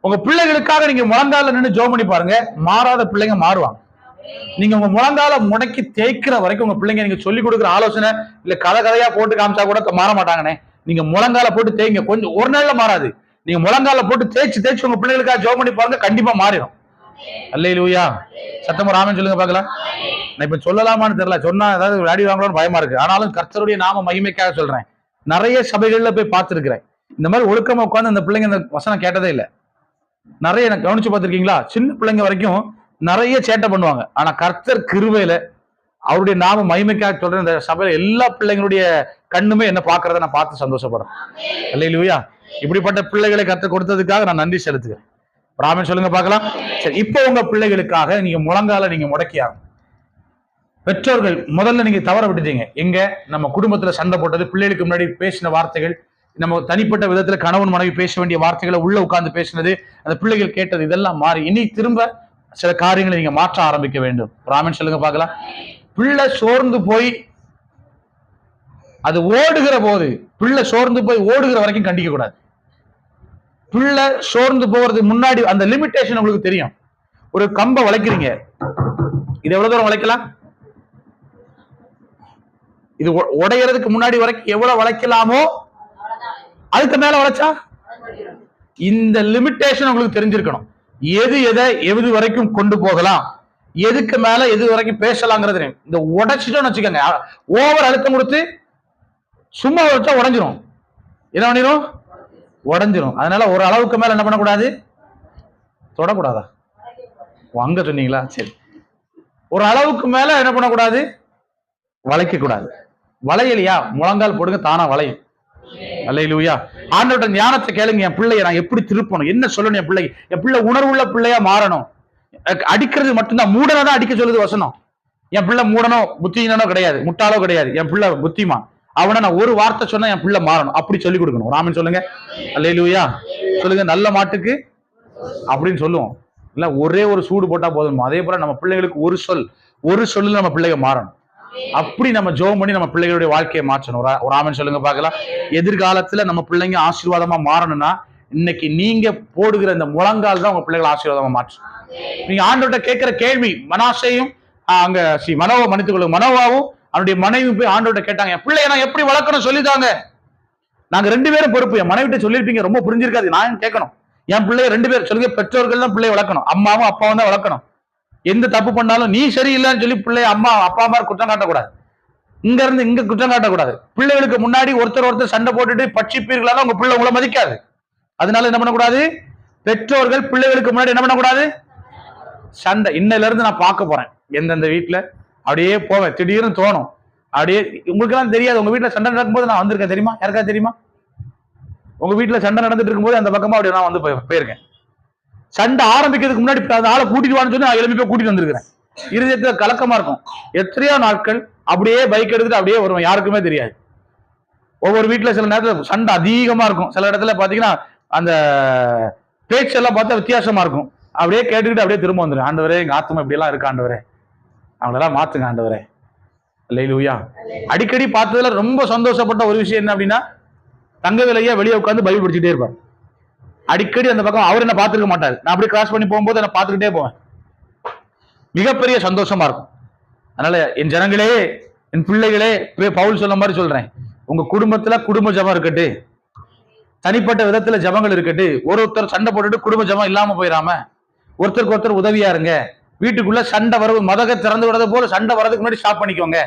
உங்க பிள்ளைகளுக்காக நீங்க முழங்கால நின்று ஜெபம் பண்ணி பாருங்க, மாறாத பிள்ளைங்க மாறுவாங்க. நீங்க உங்க முழங்கால முடக்கி தேய்க்கிற வரைக்கும் உங்க பிள்ளைங்க நீங்க சொல்லி கொடுக்குற ஆலோசனை இல்ல கதையா போட்டு காமிச்சா கூட மாற மாட்டாங்கண்ணே. நீங்க முழங்கால போட்டு தேய்ங்க, கொஞ்சம் ஒரு நாள்ல மாறாது. நீங்க முழங்கால போட்டு தேய்ச்சு உங்க பிள்ளைகளுக்காக ஜெபம் பண்ணி பாருங்க, கண்டிப்பா மாறிடும். அல்லேலூயா. சத்தமா ராமன் சொல்லுங்க பார்க்கலாம். நான் இப்ப சொல்லலாமான்னு தெரியல, சொன்னா ஏதாவது விளையாடி வாங்கலாம்னு பயமா இருக்கு. ஆனாலும் கர்த்தருடைய நாம மகிமைக்காக சொல்றேன். நிறைய சபைகள்ல போய் பார்த்திருக்கிறேன். இந்த மாதிரி ஒழுக்கமா உட்காந்து அந்த பிள்ளைங்க இந்த வசனம் கேட்டதே இல்லை. நிறைய எனக்கு கவனிச்சு பார்த்திருக்கீங்களா? சின்ன பிள்ளைங்க வரைக்கும் நிறைய சேட்டை பண்ணுவாங்க. ஆனா கர்த்தர் கிருபையில அவருடைய நாம மகிமைக்காக சொல்றேன், இந்த சபையில எல்லா பிள்ளைங்களுடைய கண்ணுமே என்ன பாக்குறத நான் பார்த்து சந்தோஷப்படுறேன். அல்லேலூயா. இப்படிப்பட்ட பிள்ளைகளை கர்த்தர் கொடுத்ததுக்காக நான் நன்றி செலுத்துகிறேன். ராமன் சொல்லுங்க பார்க்கலாம். சரி, இப்போ உங்க பிள்ளைகளுக்காக நீங்க முழங்கால நீங்க முடக்கியாங்க. பெற்றோர்கள் முதல்ல நீங்க தவற விட்டுட்டீங்க. எங்க நம்ம குடும்பத்துல சண்டை போட்டது, பிள்ளைகளுக்கு முன்னாடி பேசின வார்த்தைகள், நம்ம தனிப்பட்ட விதத்துல கணவன் மனைவி பேச வேண்டிய வார்த்தைகளை உள்ள உட்கார்ந்து பேசினது, அந்த பிள்ளைகள் கேட்டது, இதெல்லாம் மாறி இனி திரும்ப சில காரியங்களை நீங்க மாற்ற ஆரம்பிக்க வேண்டும். ராமன் சொல்லுங்க பார்க்கலாம். பிள்ளை சோர்ந்து போய் அது ஓடுகிற போது, பிள்ளை சோர்ந்து போய் ஓடுகிற வரைக்கும் கண்டிக்க கூடாது. பிள்ளை சோர்ந்து போறதுக்கு முன்னாடி அந்த லிமிட்டேஷன் உங்களுக்கு தெரியும். ஒரு கம்பை வளைக்கிறீங்க, இது எவ்வளவு தூரம் வளைக்கலாம்? இது உடையறதுக்கு முன்னாடி வரைக்கும் எவ்வளவு வளைக்கலாமோ அதுக்கு மேல வளைச்சா, இந்த லிமிட்டேஷன் உங்களுக்கு தெரிஞ்சிருக்கணும். எது எதை எது வரைக்கும் கொண்டு போகலாம், எதுக்கு மேல எது வரைக்கும் பேசலாங்கிறது. இந்த உடைச்சிட்டோம்னு வச்சுக்கோங்க, ஓவர் அழுத்தம் கொடுத்து சும்மா வச்சா உடஞ்சிரும். என்ன பண்ணிரும்? உடஞ்சிரும். அதனால ஒரு அளவுக்கு மேல என்ன பண்ணக்கூடாது? தொடக்கூடாதா? அங்க சொன்னீங்களா? சரி. ஒரு அளவுக்கு மேல என்ன பண்ணக்கூடாது? வளைக்க கூடாது. வளையலையா, முழங்கால் போடுங்க, தானா வளையும். அல்லேலூயா. ஆண்டவரோட ஞானத்தை கேளுங்க. என் பிள்ளைய நான் எப்படி திருப்பணும், என்ன சொல்லணும், என் பிள்ளை உணர்வுள்ள பிள்ளையா மாறணும். அடிக்கிறது மட்டும்தான், மூடனதான் அடிக்க சொல்லுது வசனம். என் பிள்ளை மூடனோ புத்தியினோ கிடையாது, முட்டாளோ கிடையாது. என் பிள்ளை புத்திமான். அவனை நான் ஒரு வார்த்தை சொன்னா என் பிள்ளை மாறணும், அப்படி சொல்லி கொடுக்கணும். ராமன் சொல்லுங்க. அல்லேலூயா சொல்லுங்க. நல்ல மாட்டுக்கு அப்படின்னு சொல்லுவோம் இல்ல, ஒரே ஒரு சூடு போட்டா போதும். அதே போல நம்ம பிள்ளைகளுக்கு ஒரு சொல்லுல நம்ம பிள்ளைங்க மாறணும். அப்படி நம்ம ஜெபம் பண்ணி நம்ம பிள்ளைகளுடைய வாழ்க்கையை மாற்றணும். ஒரு ஆமென் சொல்லுங்க பார்க்கலாம். எதிர்காலத்துல நம்ம பிள்ளைங்க ஆசீர்வாதமா மாறணும்னா இன்னைக்கு நீங்க போடுகிற இந்த முழங்கால் தான் உங்க பிள்ளைகளை ஆசீர்வாதமா மாற்றும். நீங்க ஆண்டவர்கிட்ட கேட்கிற கேள்வி, மனாசையும் அங்க மனோவா மன்னித்துக் கொள்ளுங்க, மனோவாவும் அவனுடைய மனைவி போய் ஆண்டவர்கிட்ட கேட்டாங்க, என் பிள்ளைய நான் எப்படி வளர்க்கணும் சொல்லித்தாங்க. நாங்க 2 பேரும் பொறுப்பு. என் மனைவிட்ட சொல்லியிருப்பீங்க, ரொம்ப புரிஞ்சிருக்காது, நான் கேட்கணும். என் பிள்ளைய 2 பேர் சொல்லுங்க. பெற்றோர்கள் தான் பிள்ளைய வளர்க்கணும், அம்மாவும் அப்பாவும் தான் வளர்க்கணும். எந்த தப்பு பண்ணாலும் நீ சரியில்லைன்னு சொல்லி பிள்ளைய அம்மா அப்பா மாதிரி குற்றம் காட்டக்கூடாது. இங்க இருந்து இங்க குற்றம் காட்டக்கூடாது. பிள்ளைகளுக்கு முன்னாடி ஒருத்தர் சண்டை போட்டுட்டு பட்சிப்பீர்களால உங்க பிள்ளை உங்களை மதிக்காது. அதனால என்ன பண்ணக்கூடாது? பெற்றோர்கள் பிள்ளைகளுக்கு முன்னாடி என்ன பண்ணக்கூடாது? சண்டை. இன்னையில இருந்து நான் பார்க்க போறேன் எந்தெந்த வீட்டுல அப்படியே போவேன். திடீர்னு தோணும், அப்படியே உங்களுக்கு எல்லாம் தெரியாது. உங்க வீட்டுல சண்டை நடக்கும்போது நான் வந்திருக்கேன் தெரியுமா? யாருக்கா தெரியுமா? உங்க வீட்டுல சண்டை நடந்துட்டு இருக்கும்போது அந்த பக்கமா அப்படியே நான் வந்து போயிருக்கேன். சண்டை ஆரம்பிக்கிறதுக்கு முன்னாடி அந்த ஆளை கூட்டிட்டு வான்னு சொல்லி நான் எழுப்பி போய் கூட்டிட்டு வந்திருக்கிறேன். இருதயத்துல கலக்கமா இருக்கும். எத்தனையோ நாட்கள் அப்படியே பைக் எடுத்துட்டு அப்படியே வருவேன், யாருக்குமே தெரியாது. ஒவ்வொரு வீட்டுல சில நேரத்துல சண்டை அதிகமா இருக்கும். சில இடத்துல பாத்தீங்கன்னா அந்த பேச்செல்லாம் பார்த்தா வித்தியாசமா இருக்கும். அப்படியே கேட்டுக்கிட்டு அப்படியே திரும்ப வந்துடும். ஆண்டவரே, எங்க ஆத்மா இப்படி எல்லாம் இருக்கு ஆண்டவரே, அவங்களெல்லாம் மாத்துங்க ஆண்டவரே. அல்லேலூயா. அடிக்கடி பார்த்ததுல ரொம்ப சந்தோஷப்பட்ட ஒரு விஷயம் என்ன அப்படின்னா, தங்கவேலையா வெளியே உட்காந்து பைபிள் படிச்சுட்டே இருப்பார். அடிக்கடி அந்த பக்கம் அவர் என்ன பார்த்துருக்க மாட்டார். நான் அப்படி கிராஸ் பண்ணி போகும்போது என்ன பார்த்துக்கிட்டே போவேன். மிகப்பெரிய சந்தோஷமா இருக்கும். அதனால என் ஜனங்களே, என் பிள்ளைகளே, பவுல் சொல்ல மாதிரி சொல்றேன், உங்க குடும்பத்துல குடும்ப ஜபம் இருக்கட்டு, தனிப்பட்ட விதத்துல ஜபங்கள் இருக்கட்டு. ஒருத்தர் சண்டை போட்டுட்டு குடும்ப ஜபம் இல்லாம போயிடாம ஒருத்தருக்கு ஒருத்தர் உதவியா இருங்க. வீட்டுக்குள்ள சண்டை வரவு மதக திறந்து விடுறது போல சண்டை வர்றதுக்கு முன்னாடி ஸ்டாப் பண்ணிக்கோங்க.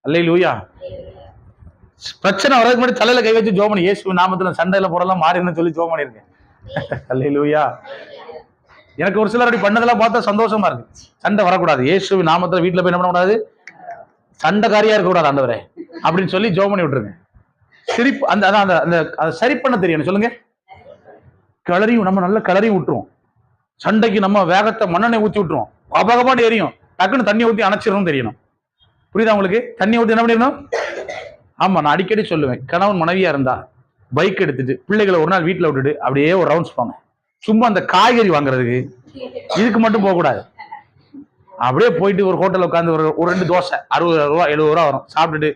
அல்லேலூயா. பிரச்சனை வர்றதுக்கு முன்னாடி தலையில கை வச்சு ஜெபம் பண்ணி, இயேசு நாமத்துல சண்டையில போடலாம் மாறின்னு சொல்லி ஜெபம் பண்ணிருக்கேன். அல்லேலூயா. எனக்கு ஒரு சிலர் அப்படி பண்ணதெல்லாம் பார்த்தா சந்தோஷமா இருக்கு. சண்டை வரக்கூடாது, இயேசு நாமத்துல வீட்டுல போய் என்ன பண்ணக்கூடாது, சண்டைக்காரியா இருக்கக்கூடாது ஆண்டவரே அப்படின்னு சொல்லி ஜெபம் பண்ணி விட்டுருங்க. சிரிப்பு அந்த அதை சரி பண்ண தெரியும். சொல்லுங்க. கிளறியும் நம்ம நல்ல கிளறியும் விட்டுருவோம். சண்டைக்கு நம்ம வேகத்தை மண்ணெண்ணெய் ஊற்றி விட்டுருவோம், அபகமாட்டு எரியும். டக்குன்னு தண்ணி ஊற்றி அணைச்சிடணும் தெரியணும். புரியுதா உங்களுக்கு? தண்ணி ஊற்றி என்ன பண்ணிடணும்? ஆமா, நான் அடிக்கடி சொல்லுவேன், கணவன் மனைவியா இருந்தா பைக் எடுத்துட்டு பிள்ளைகளை ஒரு நாள் வீட்டுல விட்டுட்டு அப்படியே ஒரு ரவுண்ட்ஸ் போங்க. சும்மா அந்த காய்கறி வாங்குறதுக்கு இதுக்கு மட்டும் போகக்கூடாது. அப்படியே போயிட்டு ஒரு ஹோட்டல் உட்காந்து ஒரு 2 தோசை 60 ரூபா 70 ரூபா வரும், சாப்பிட்டுட்டு,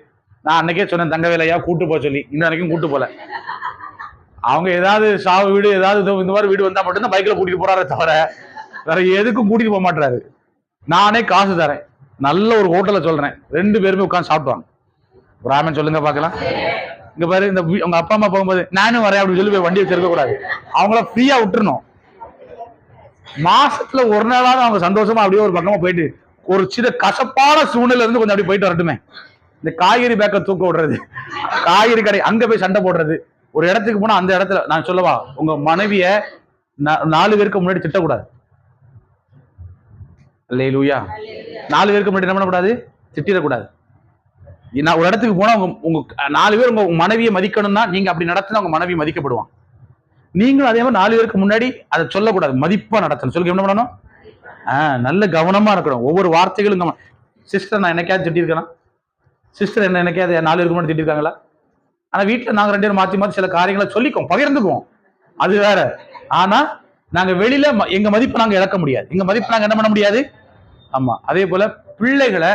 நான் அன்னைக்கே சொன்னேன் தங்கவேலையா கூட்டு போக சொல்லி, இன்ன வரைக்கும் கூட்டு போல. அவங்க ஏதாவது சாவு வீடு ஏதாவது இந்த மாதிரி வீடு வந்தா மட்டும்தான் பைக்ல கூட்டிட்டு போறாரே தவிர வேற எதுக்கும் கூட்டிட்டு போக மாட்டாரு. நானே காசு தரேன், நல்ல ஒரு ஹோட்டல்ல சொல்றேன், 2 பேருமே உட்காந்து சாப்பிடுவாங்க. ஒரு ஆமென் சொல்லுங்க பாக்கலாம். இங்க பாரு, இந்த உங்க அப்பா அம்மா போகும்போது நானும் வரேன் அப்படின்னு சொல்லி போய் வண்டி வச்சிருக்க கூடாது. அவங்கள ஃப்ரீயா விட்டுறணும். மாசத்துல ஒரு நாளாவது அவங்க சந்தோஷமா அப்படியே ஒரு பக்கமா போயிட்டு ஒரு சின்ன கசப்பான சூழ்நிலை இருந்து கொஞ்சம் அப்படி போயிட்டு வரட்டுமே. இந்த காய்கறி பேக்கை தூக்க விடுறது, காய்கறி கடை அங்க போய் சண்டை போடுறது, ஒரு இடத்துக்கு போனா அந்த இடத்துல நான் சொல்லவா, உங்க மனைவிய 4 பேருக்கு முன்னாடி திட்டக்கூடாது. அல்லேலூயா. 4 பேருக்கு முன்னாடி என்ன பண்ணக்கூடாது? திட்டிடக்கூடாது. நான் ஒரு இடத்துக்கு போனா உங்க 4 பேர் உங்க மனைவியை மதிக்கணும்னா நீங்க அப்படி நடத்தினா உங்க மனைவி மதிக்கப்படுவான். நீங்களும் அதே மாதிரி 4 பேருக்கு முன்னாடி அதை சொல்லக்கூடாது, மதிப்பா நடத்தணும். சொல்லுங்க, என்ன பண்ணணும்? நல்ல கவனமா இருக்கணும். ஒவ்வொரு வார்த்தைகளும். சிஸ்டர் நான் என்னைக்காவது திட்டிருக்கேன்? சிஸ்டர் என்ன என்னைக்காவது 4 பேருக்கு முன்னாடி திட்டிருக்காங்களா? ஆனா வீட்டுல நாங்க 2 பேரும் மாத்தி மாத்தி சில காரியங்களை சொல்லிக்குவோம், பகிர்ந்துக்குவோம், அது வேற. ஆனா நாங்க வெளியில எங்க மதிப்பை நாங்க இழக்க முடியாது, எங்க மதிப்பை நாங்க என்ன பண்ண முடியாது. ஆமா. அதே போல பிள்ளைகளை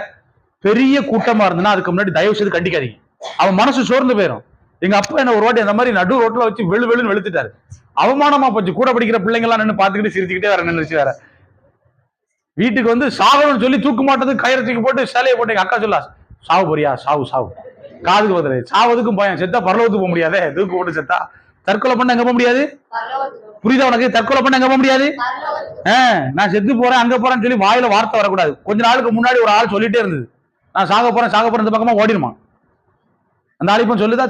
பெரிய கூட்டமா இருந்ததுன்னா அதுக்கு முன்னாடி தயவு செய்து கண்டிக்காதீங்க. அவன் மனசு சோர்ந்து போயிடும். எங்க அப்பா என்ன ஒரு வாட்டி அந்த மாதிரி நடு ரோட்ல வச்சு வெளுன்னு வெளுத்துட்டாரு. அவமானமா போச்சு. கூட படிக்கிற பிள்ளைங்க எல்லாம் நின்று பாத்துக்கிட்டு சிரிச்சுக்கிட்டே வேற நின்றுச்சு. வேற வீட்டுக்கு வந்து சாகணும்னு சொல்லி தூக்கு மாட்டது கயிறு தூக்கி போட்டு சேலையை போட்டு எங்க அக்கா சொல்லா, சாவு போறியா, சாவு சாவு, காதுக்கு பதில் சாவதுக்கும் பயம், செத்தா பரலோகத்துக்கு போக முடியாதே, தூக்கு போட்டு செத்தா. தற்கொலை பண்ண எங்க போக முடியாது, புரியுதா உனக்கு? தற்கொலை பண்ண எங்க போக முடியாது. நான் செத்து போறேன் அங்க போறேன்னு சொல்லி வாயில வார்த்தை வரக்கூடாது. கொஞ்ச நாளுக்கு முன்னாடி ஒரு ஆள் சொல்லிட்டே இருந்தது, நான் சாக போறேன் இந்த பக்கமா ஓடிடுமா. அந்த ஆள் இப்ப சொல்லுதா?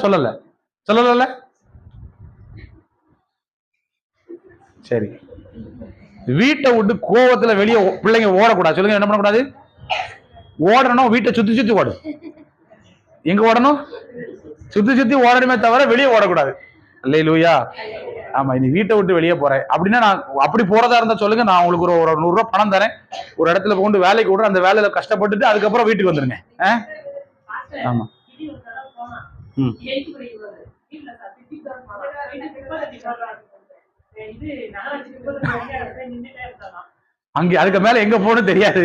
சொல்லல. சரி, வீட்டை விட்டு கோவத்துல வெளியே பிள்ளைங்க ஓடக்கூடாது. சொல்லுங்க, என்ன பண்ணக்கூடாது? ஓடணும், வீட்டை சுத்தி ஓடும். எங்க ஓடணும்? சுத்தி ஓடணுமே தவிர வெளியே ஓடக்கூடாது. அல்லேலூயா. ஆமா, நீ வீட்டை விட்டு வெளியே போறேன் அப்படின்னா, நான் அப்படி போறதா இருந்தா சொல்லுங்க, நான் உங்களுக்கு ஒரு 100 ரூபாய் பணம் தரேன், ஒரு இடத்துல கொண்டு வேலைக்கு விடுறேன், அந்த வேலையில கஷ்டப்பட்டுட்டு அதுக்கப்புறம் வீட்டுக்கு வந்துருங்க. ஆமா. அங்க அதுக்கு மேல எங்க போகணும் தெரியாது.